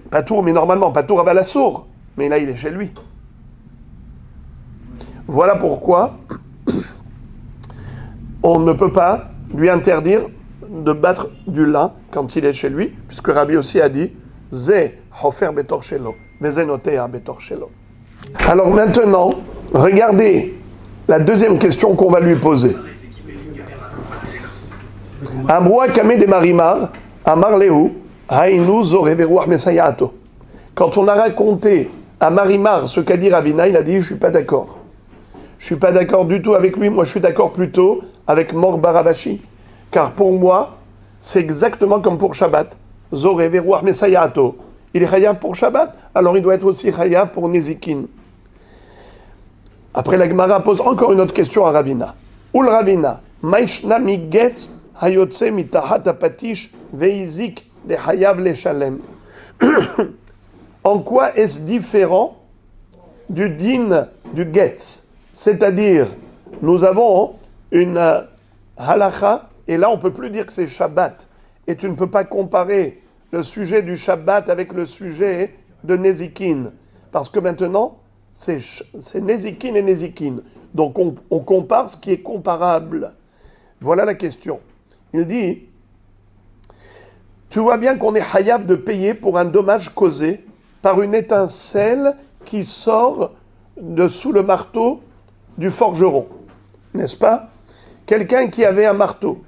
Patour, mais normalement, Patour à Balassour. Mais là, il est chez lui. Voilà pourquoi on ne peut pas lui interdire de battre du lin quand il est chez lui, puisque Rabbi aussi a dit Ze hofer betor shelo, veze notea betor shelo. Alors maintenant, regardez la deuxième question qu'on va lui poser. Amroa kame de marimar, amar lehu, hainu zore beruach mesayato. Quand on a raconté à Marimar ce qu'a dit Ravina, il a dit je suis pas d'accord. Je suis pas d'accord du tout avec lui, moi je suis d'accord plutôt avec Mor Baravashi. Car pour moi, c'est exactement comme pour Shabbat. Zoré veruach mesayato. Il est chayav pour Shabbat, alors il doit être aussi chayav pour Nezikin. Après la Gemara pose encore une autre question à Ravina. Ul Ravina, maishna miget hayotse mitahat apatish veizik de chayav le shalem. En quoi est-ce différent du din du getz? C'est-à-dire, nous avons une halakha, et là on ne peut plus dire que c'est Shabbat. Et tu ne peux pas comparer le sujet du Shabbat avec le sujet de Nezikin. Parce que maintenant, c'est Nezikin et Nezikin. Donc on compare ce qui est comparable. Voilà la question. Il dit, tu vois bien qu'on est hayav de payer pour un dommage causé par une étincelle qui sort de sous le marteau du forgeron. N'est-ce pas? Quelqu'un qui avait un marteau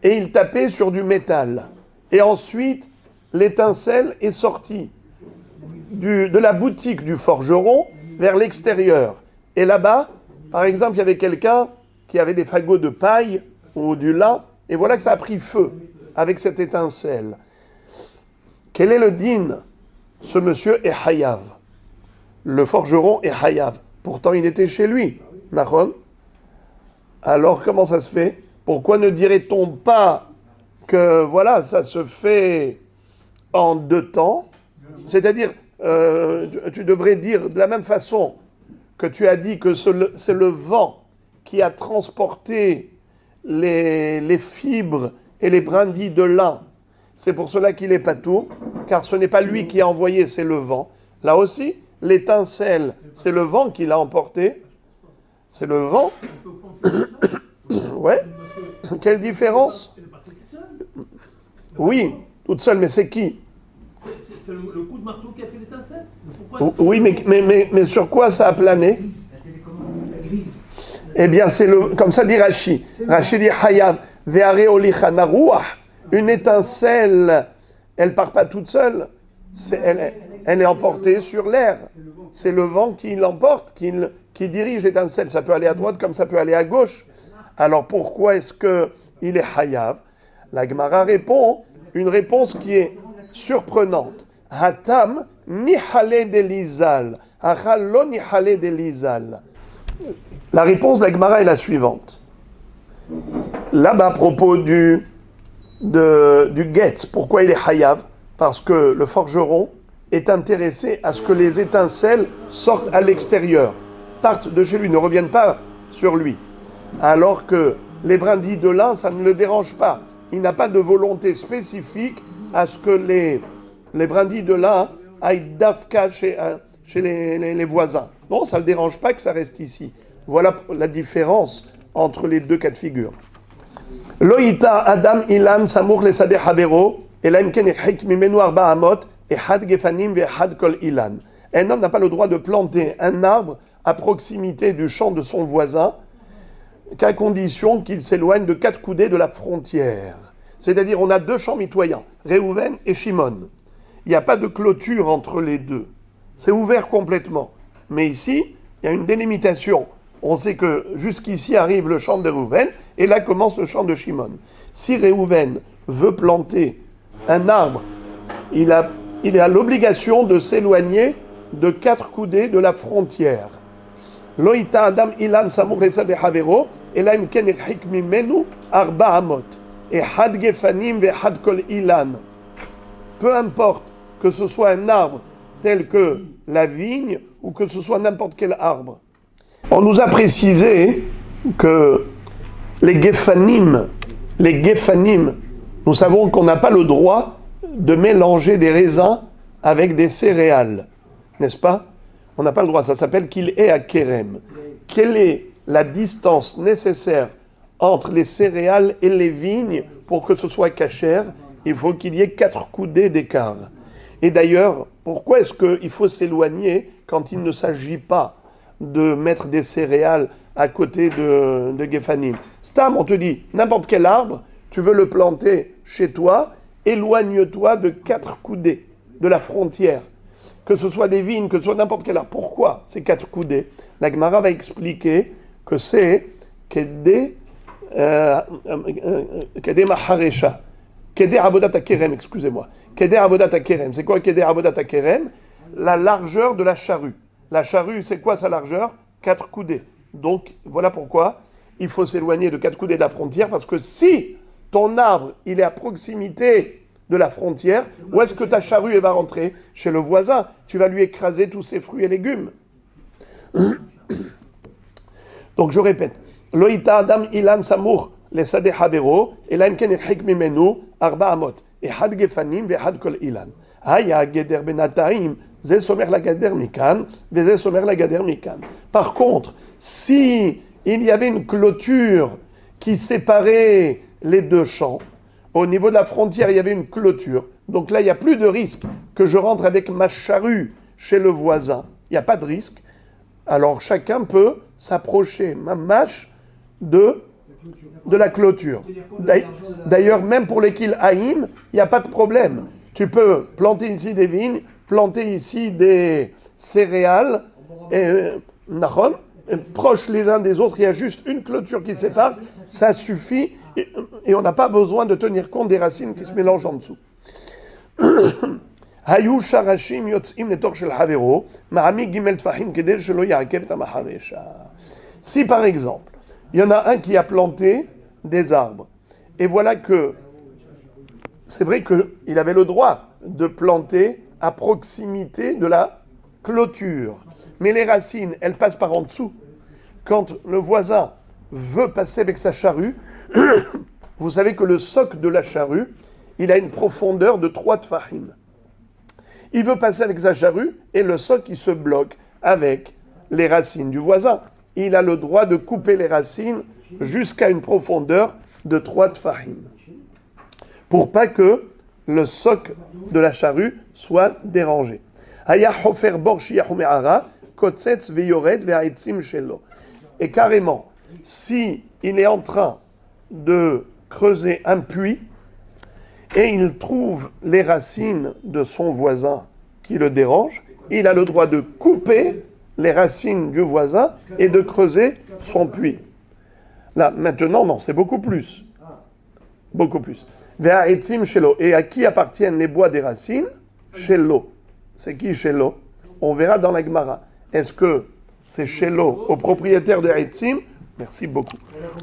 et il tapait sur du métal. Et ensuite, l'étincelle est sortie de la boutique du forgeron vers l'extérieur. Et là-bas, par exemple, il y avait quelqu'un qui avait des fagots de paille ou du lin, et voilà que ça a pris feu avec cette étincelle. Quel est le din? Ce monsieur est hayav. Le forgeron est hayav. Pourtant, il était chez lui. Nachon. Alors, comment ça se fait? Pourquoi ne dirait-on pas que, voilà, ça se fait en deux temps? C'est-à-dire, tu devrais dire de la même façon que tu as dit que c'est le vent qui a transporté les fibres et les brindilles de lin. C'est pour cela qu'il est patour, car ce n'est pas lui qui a envoyé, c'est le vent. Là aussi, l'étincelle, c'est le vent qui l'a emporté. C'est le vent. Ouais. Quelle différence? Oui, toute seule, mais c'est qui? C'est le coup de marteau qui a fait l'étincelle. Oui, mais sur quoi ça a plané? Eh bien, c'est comme ça dit Rashi. Rashi dit Hayav, ve'are olicha naruach. Une étincelle, elle ne part pas toute seule. Elle est emportée sur l'air. C'est le vent qui l'emporte, qui dirige l'étincelle. Ça peut aller à droite comme ça peut aller à gauche. Alors pourquoi est-ce qu'il est Hayav? La Gemara répond une réponse qui est surprenante. Hatam nihale delizal. Achal lo nihale delizal. La réponse de la Gemara est la suivante. Là-bas, à propos du getz, pourquoi il est hayav? Parce que le forgeron est intéressé à ce que les étincelles sortent à l'extérieur, partent de chez lui, ne reviennent pas sur lui. Alors que les brindilles de lin, ça ne le dérange pas. Il n'a pas de volonté spécifique à ce que les brindilles de lin aillent d'afka chez les voisins. Non, ça ne le dérange pas que ça reste ici. Voilà la différence entre les deux cas de figure. Loïta Adam Ilan Samour les Sadeh Havero, et l'Aimken Echik Mimenu Arba Amot, et Had Gefanim ve Had Kol Ilan. Un homme n'a pas le droit de planter un arbre à proximité du champ de son voisin, qu'à condition qu'il s'éloigne de 4 coudées de la frontière. C'est-à-dire, on a 2 champs mitoyens, Réhouven et Shimon. Il n'y a pas de clôture entre les deux. C'est ouvert complètement. Mais ici, il y a une délimitation. On sait que jusqu'ici arrive le champ de Réhouven, et là commence le champ de Shimon. Si Réhouven veut planter un arbre, il a l'obligation de s'éloigner de 4 coudées de la frontière. Loïta Adam Ilan Samour Esa de Havero, et là Imken Echik Mimenu Arba Amot, et Had Gefanim ve Had Kol Ilan. Peu importe que ce soit un arbre tel que la vigne ou que ce soit n'importe quel arbre. On nous a précisé que les Gefanim, nous savons qu'on n'a pas le droit de mélanger des raisins avec des céréales, n'est-ce pas? On n'a pas le droit, ça s'appelle qu'il est à Kerem. Quelle est la distance nécessaire entre les céréales et les vignes pour que ce soit cachère? Il faut qu'il y ait 4 coudées d'écart. Et d'ailleurs, pourquoi est-ce qu'il faut s'éloigner quand il ne s'agit pas de mettre des céréales à côté de Gefanim? Stam, on te dit, n'importe quel arbre, tu veux le planter chez toi, éloigne-toi de 4 coudées de la frontière. Que ce soit des vignes, que ce soit n'importe quel arbre. Pourquoi ces 4 coudées? La Gemara va expliquer que c'est Kedé Maharesha. Kedé Avodat Akerem, excusez-moi. Kedé Avodat Akerem. C'est quoi Kedé Avodat Akerem? La largeur de la charrue. La charrue, c'est quoi sa largeur? 4 coudées. Donc, voilà pourquoi il faut s'éloigner de 4 coudées de la frontière, parce que si ton arbre, il est à proximité de la frontière, où est-ce que ta charrue elle va rentrer? Chez le voisin. Tu vas lui écraser tous ses fruits et légumes. Donc je répète. Loïta Adam Ilan Samour, les Sadeh Havero, et là, Imken Echik Mimenu, Arba Amot, et Had Gefanim, et Had Kol Ilan. Haya Geder Benataim, Zé Somer la Gader Mikan, Zé Somer la Gader Mikan. Par contre, si il y avait une clôture qui séparait les deux champs, au niveau de la frontière, il y avait une clôture. Donc là, il n'y a plus de risque que je rentre avec ma charrue chez le voisin. Il n'y a pas de risque. Alors chacun peut s'approcher, ma mâche, de la clôture. D'ailleurs, même pour les Kil Haïm, il n'y a pas de problème. Tu peux planter ici des vignes, planter ici des céréales, proches les uns des autres, il y a juste une clôture qui sépare, ça suffit, et on n'a pas besoin de tenir compte des racines qui se mélangent en dessous. Si par exemple, il y en a un qui a planté des arbres, et voilà que c'est vrai qu'il avait le droit de planter à proximité de la clôture, mais les racines, elles passent par en dessous. Quand le voisin veut passer avec sa charrue, vous savez que le socle de la charrue, il a une profondeur de 3 tfahim. Il veut passer avec sa charrue et le socle, il se bloque avec les racines du voisin. Il a le droit de couper les racines jusqu'à une profondeur de 3 tfahim. Pour pas que le socle de la charrue soit dérangé. Et carrément, si il est en train de creuser un puits et il trouve les racines de son voisin qui le dérangent, il a le droit de couper les racines du voisin et de creuser son puits. Là, maintenant, non, c'est beaucoup plus. Beaucoup plus. Et à qui appartiennent les bois des racines? Shelo. C'est qui Shelo? On verra dans la Gemara. Est-ce que c'est Shelo au propriétaire de Haitzim? Merci beaucoup.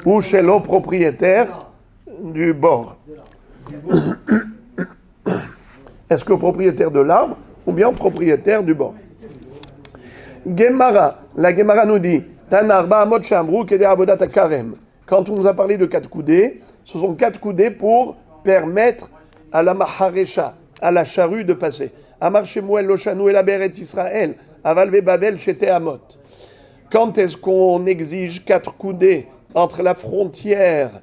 Ou Shelo propriétaire du bord? Est-ce que propriétaire de l'arbre ou bien propriétaire du bord? Gemara. La Gemara nous dit Tanarba Amot Shamru Kede Avodat Karem. Quand on nous a parlé de 4 coudées, ce sont 4 coudées pour permettre à la Maharesha, à la charrue de passer. Amar Shemuel Loshanu El Aberet Israël, Aval Bebavel Shete Amot. Quand est-ce qu'on exige 4 coudées entre la frontière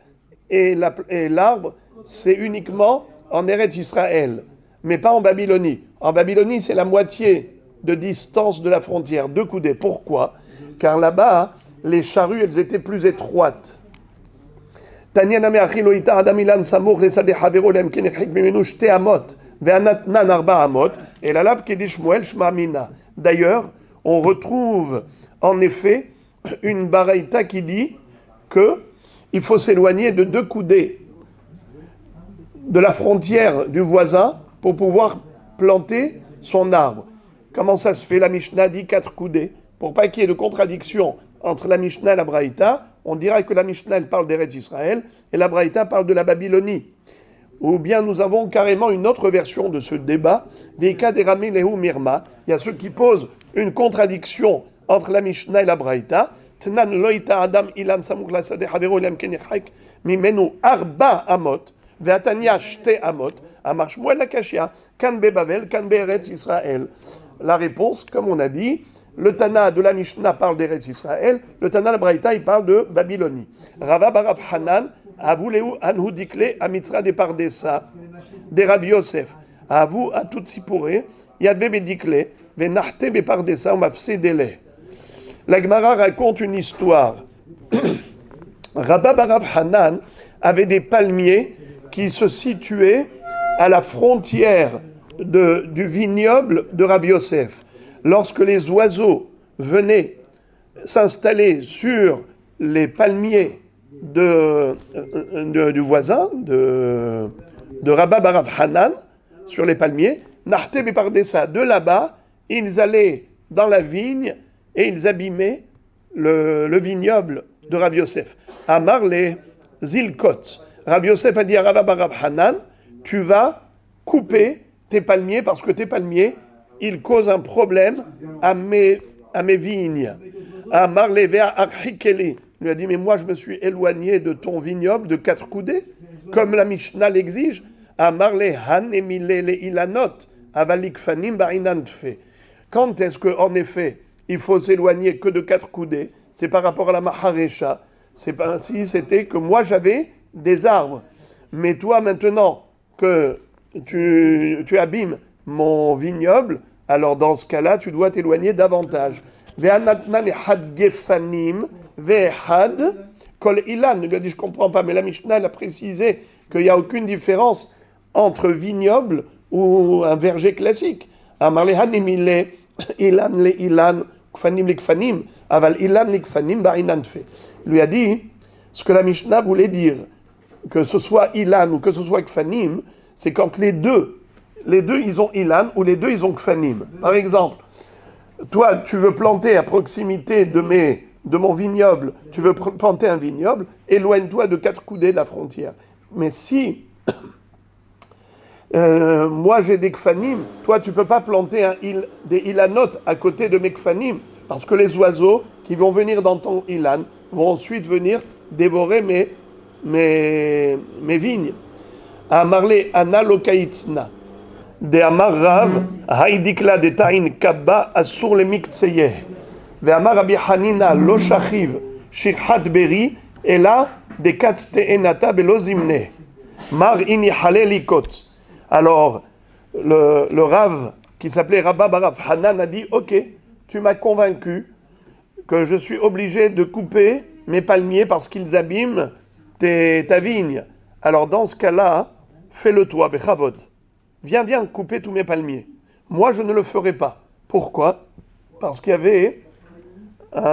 et l'arbre? C'est uniquement en Eretz Israël, mais pas en Babylonie. En Babylonie, c'est la moitié de distance de la frontière, 2 coudées. Pourquoi? Car là-bas, les charrues, elles étaient plus étroites. D'ailleurs, on retrouve en effet une baraïta qui dit que il faut s'éloigner de 2 coudées de la frontière du voisin pour pouvoir planter son arbre. Comment ça se fait? La Mishnah dit 4 coudées. Pour pas qu'il y ait de contradiction entre la Mishnah et la Braïta, on dira que la Mishnah elle parle d'Eretz Israël et la Braïta parle de la Babylonie. Ou bien nous avons carrément une autre version de ce débat. Veika derami lehu mirma. Il y a ceux qui posent une contradiction entre la Mishnah et la Braïta. Tnan loita adam ilan samuch lasade havero ilam ken yachak mimenu arba amot ve'atanya shte amot amar Shmuel lakashia kan bebavel kan be'eretz Israël. La réponse, comme on a dit, le Tana de la Mishnah parle d'Eretz Israël, le Tana de la Braïta il parle de Babylonie. Rava barav Hanan avuleu anhu dikle amitra de pardesa de Rav Yosef avu atut sipure yadve bedikle venarte bepardesa umafsedele. La Gemara raconte une histoire. Rabba barav Hanan avait des palmiers qui se situaient à la frontière du vignoble de Rav Yosef. Lorsque les oiseaux venaient s'installer sur les palmiers du voisin, de Rabba barav Hanan, sur les palmiers, Nahte bepardesa, de là-bas, ils allaient dans la vigne et ils abîmaient le vignoble de Rav Yosef. Amar les zilkot. Rav Yosef a dit à Rabba barav Hanan, tu vas couper tes palmiers parce que tes palmiers, ils causent un problème à mes vignes. Amar les vea archikeli. Il lui a dit, mais moi je me suis éloigné de ton vignoble de 4 coudées, comme la Mishnah l'exige. Amar les han emile le ilanot avalik fanim barinan tfe. Quand est-ce qu'en effet, il faut s'éloigner que de 4 coudées? C'est par rapport à la Maharesha. C'est pas ainsi, c'était que moi j'avais des arbres. Mais toi maintenant que tu abîmes mon vignoble, alors dans ce cas-là, tu dois t'éloigner davantage. Ve'anatna le had gefanim ve'had kol ilan. Il lui a dit, je comprends pas, mais la Mishnah elle a précisé qu'il n'y a aucune différence entre vignoble ou un verger classique. Amar le hanimile ilan le ilan kfanim le kfanim aval ilan le kfanim ba'inan fe. Il lui a dit ce que la Mishnah voulait dire, que ce soit ilan ou que ce soit kfanim, c'est quand les deux ils ont ilan ou les deux ils ont kfanim. Par exemple, toi tu veux planter à proximité de mon vignoble, tu veux planter un vignoble, éloigne-toi de 4 coudées de la frontière. Mais si moi j'ai des kfanim, toi tu peux pas planter des ilanot à côté de mes kfanim, parce que les oiseaux qui vont venir dans ton ilan vont ensuite venir dévorer mes vignes. Amarle analokaitsna de amar rav haidikla de ta'in kabba asur le miktseye ve amar Rabbi Hanina lo shachiv shichat beri ela de katz te'enata belo zimne mar ini halelikot. Alors le rav qui s'appelait Rabba barav Hanan a dit ok, tu m'as convaincu que je suis obligé de couper mes palmiers parce qu'ils abîment ta vigne. Alors dans ce cas-là, fais-le toi, bechavod. Viens couper tous mes palmiers. Moi, je ne le ferai pas. Pourquoi? Parce qu'il y avait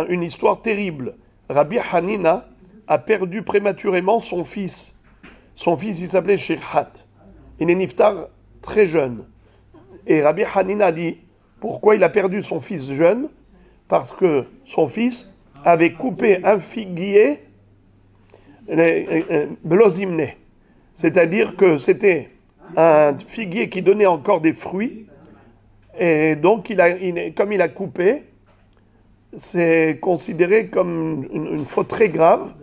une histoire terrible. Rabbi Hanina a perdu prématurément son fils. Son fils, il s'appelait Shirhat. Il est niftar très jeune. Et Rabbi Hanina a dit, pourquoi il a perdu son fils jeune? Parce que son fils avait coupé un figuier blozimne. C'est-à-dire que c'était un figuier qui donnait encore des fruits, et donc comme il a coupé, c'est considéré comme une faute très grave,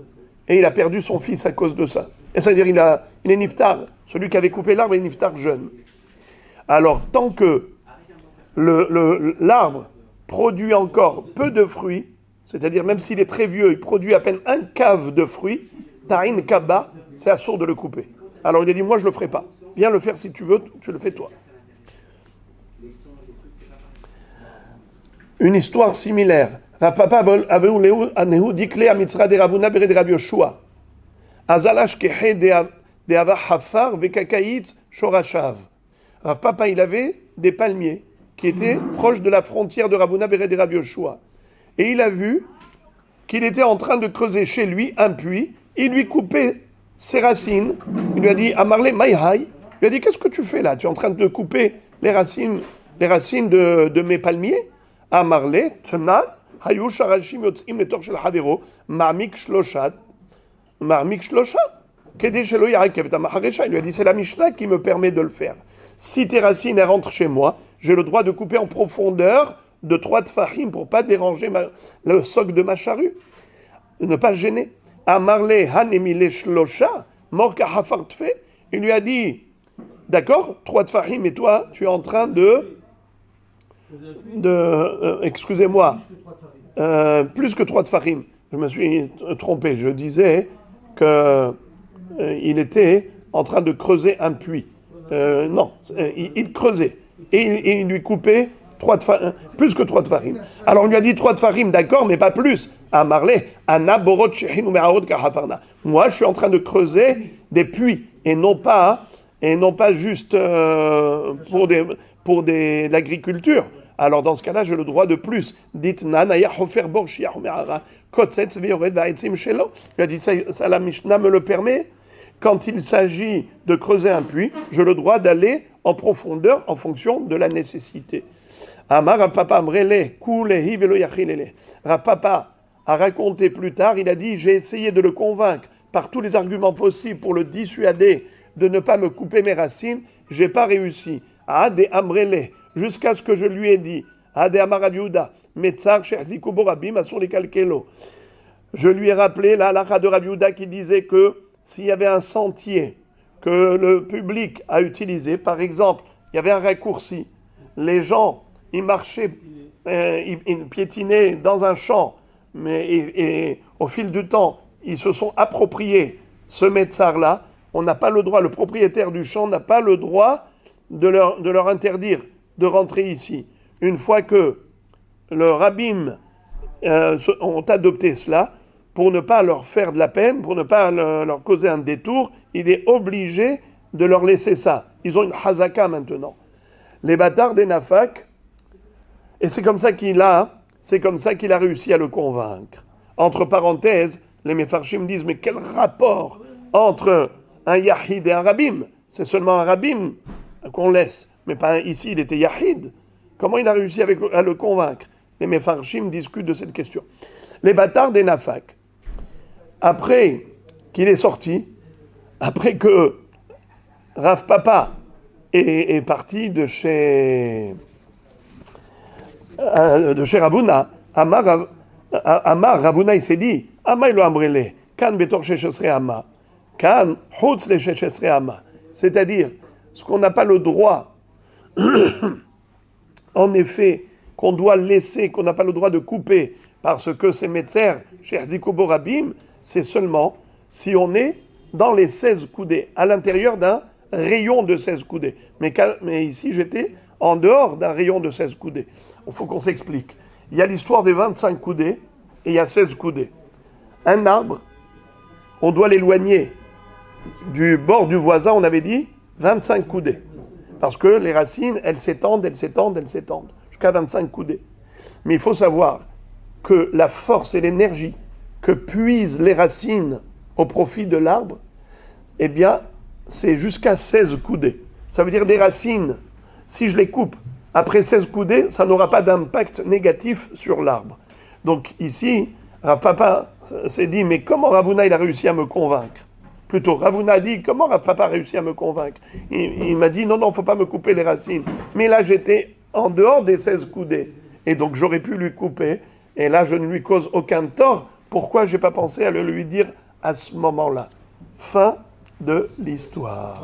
et il a perdu son fils à cause de ça. Et c'est-à-dire il est niftar, celui qui avait coupé l'arbre est niftar jeune. Alors tant que l'arbre produit encore peu de fruits, c'est-à-dire même s'il est très vieux, il produit à peine un cave de fruits, ta'in kaba, c'est assourd de le couper. Alors il a dit, moi je le ferai pas. Viens le faire si tu veux, tu le fais toi. Une histoire similaire. Rav Papa avait anehu dikle amitzra de Ravuna bere de Rav Yoshua. Azalash kehe de ava hafar vekakayitz shorashav. Rav Papa il avait des palmiers qui étaient proches de la frontière de Ravuna bere de Rav Yoshua. Et il a vu qu'il était en train de creuser chez lui un puits. Il lui coupait ses racines. Il lui a dit, Amarle Maïhaï. Il lui a dit, qu'est-ce que tu fais là? Tu es en train de couper les racines de mes palmiers? Amarle, Tnan, Hayu Sharashim Yotzim Letor Shel Havero, Marmik Shloshad. Marmik Shlosha. Kede Shelo Yarekev Ta Maharesha. Il lui a dit, c'est la Mishnah qui me permet de le faire. Si tes racines elles rentrent chez moi, j'ai le droit de couper en profondeur de 3 tfahim pour pas déranger le soc de ma charrue, ne pas gêner. Amarle hanemile shlosha, morka hafar tfe. Il lui a dit, d'accord, 3 tfahim, et toi, tu es en train excusez-moi, plus que 3 tfahim. Je me suis trompé, je disais qu'il était en train de creuser un puits. Non, il creusait. Et il lui coupait plus que 3 tfahim. Alors on lui a dit 3 tfahim, d'accord, mais pas plus. Amarle, anaborot shehinu me'arot kahafarna. Moi, je suis en train de creuser des puits et non pas juste pour l'agriculture. Alors dans ce cas-là, j'ai le droit de plus. Dites nanaya hofer bor shiach me'ara kotzetz ve'yored va'etzim shelo. Il a dit ça, la Mishnah me le permet. Quand il s'agit de creuser un puits, j'ai le droit d'aller en profondeur en fonction de la nécessité. Amar Rav Papa amrele kulehi velo yachilele. Rav Papa a raconté plus tard, il a dit, j'ai essayé de le convaincre par tous les arguments possibles pour le dissuader de ne pas me couper mes racines, j'ai pas réussi. Ade amrele, jusqu'à ce que je lui ai dit, Ade amar Rav Yehuda, metzar she'achziku bo rabim asur lekalkelo. Je lui ai rappelé la halakha de Rav Yehuda qui disait que s'il y avait un sentier que le public a utilisé, par exemple, il y avait un raccourci, les gens, ils marchaient, ils piétinaient dans un champ, et au fil du temps, ils se sont appropriés ce métzar-là, on n'a pas le droit, le propriétaire du champ n'a pas le droit de leur interdire de rentrer ici. Une fois que le rabbin ont adopté cela, pour ne pas leur faire de la peine, pour ne pas leur causer un détour, il est obligé de leur laisser ça. Ils ont une hazaka maintenant. Les bâtards des Nafak, et c'est comme ça qu'il a réussi à le convaincre. Entre parenthèses, les Mefarshim disent, mais quel rapport entre un Yahid et un Rabbim? C'est seulement un Rabbim qu'on laisse, mais pas ici, il était Yahid. Comment il a réussi à le convaincre? Les Mefarshim discutent de cette question. Les bâtards des Nafak, après qu'il est sorti, après que Rav Papa est parti de chez Ravuna, Amar Ravuna il s'est dit, Ama ilo amrele, kan betor sheshesre ama, kan chutz le sheshesre ama. C'est-à-dire, ce qu'on n'a pas le droit, en effet, qu'on doit laisser, qu'on n'a pas le droit de couper, parce que c'est Metzer, chez Hazikubo Rabim, c'est seulement si on est dans les 16 coudées, à l'intérieur d'un rayon de 16 coudées. Mais ici, j'étais en dehors d'un rayon de 16 coudées. Il faut qu'on s'explique. Il y a l'histoire des 25 coudées et il y a 16 coudées. Un arbre, on doit l'éloigner du bord du voisin, on avait dit 25 coudées. Parce que les racines, elles s'étendent, jusqu'à 25 coudées. Mais il faut savoir que la force et l'énergie que puisent les racines au profit de l'arbre, eh bien, c'est jusqu'à 16 coudées. Ça veut dire des racines, si je les coupe après 16 coudées, ça n'aura pas d'impact négatif sur l'arbre. Donc ici, Rav Papa s'est dit, mais comment Ravuna il a réussi à me convaincre? Plutôt, Ravuna a dit, comment Rav Papa a réussi à me convaincre? Il m'a dit, non, il ne faut pas me couper les racines. Mais là, j'étais en dehors des 16 coudées. Et donc, j'aurais pu lui couper. Et là, je ne lui cause aucun tort. Pourquoi je n'ai pas pensé à le lui dire à ce moment-là? Fin de l'histoire.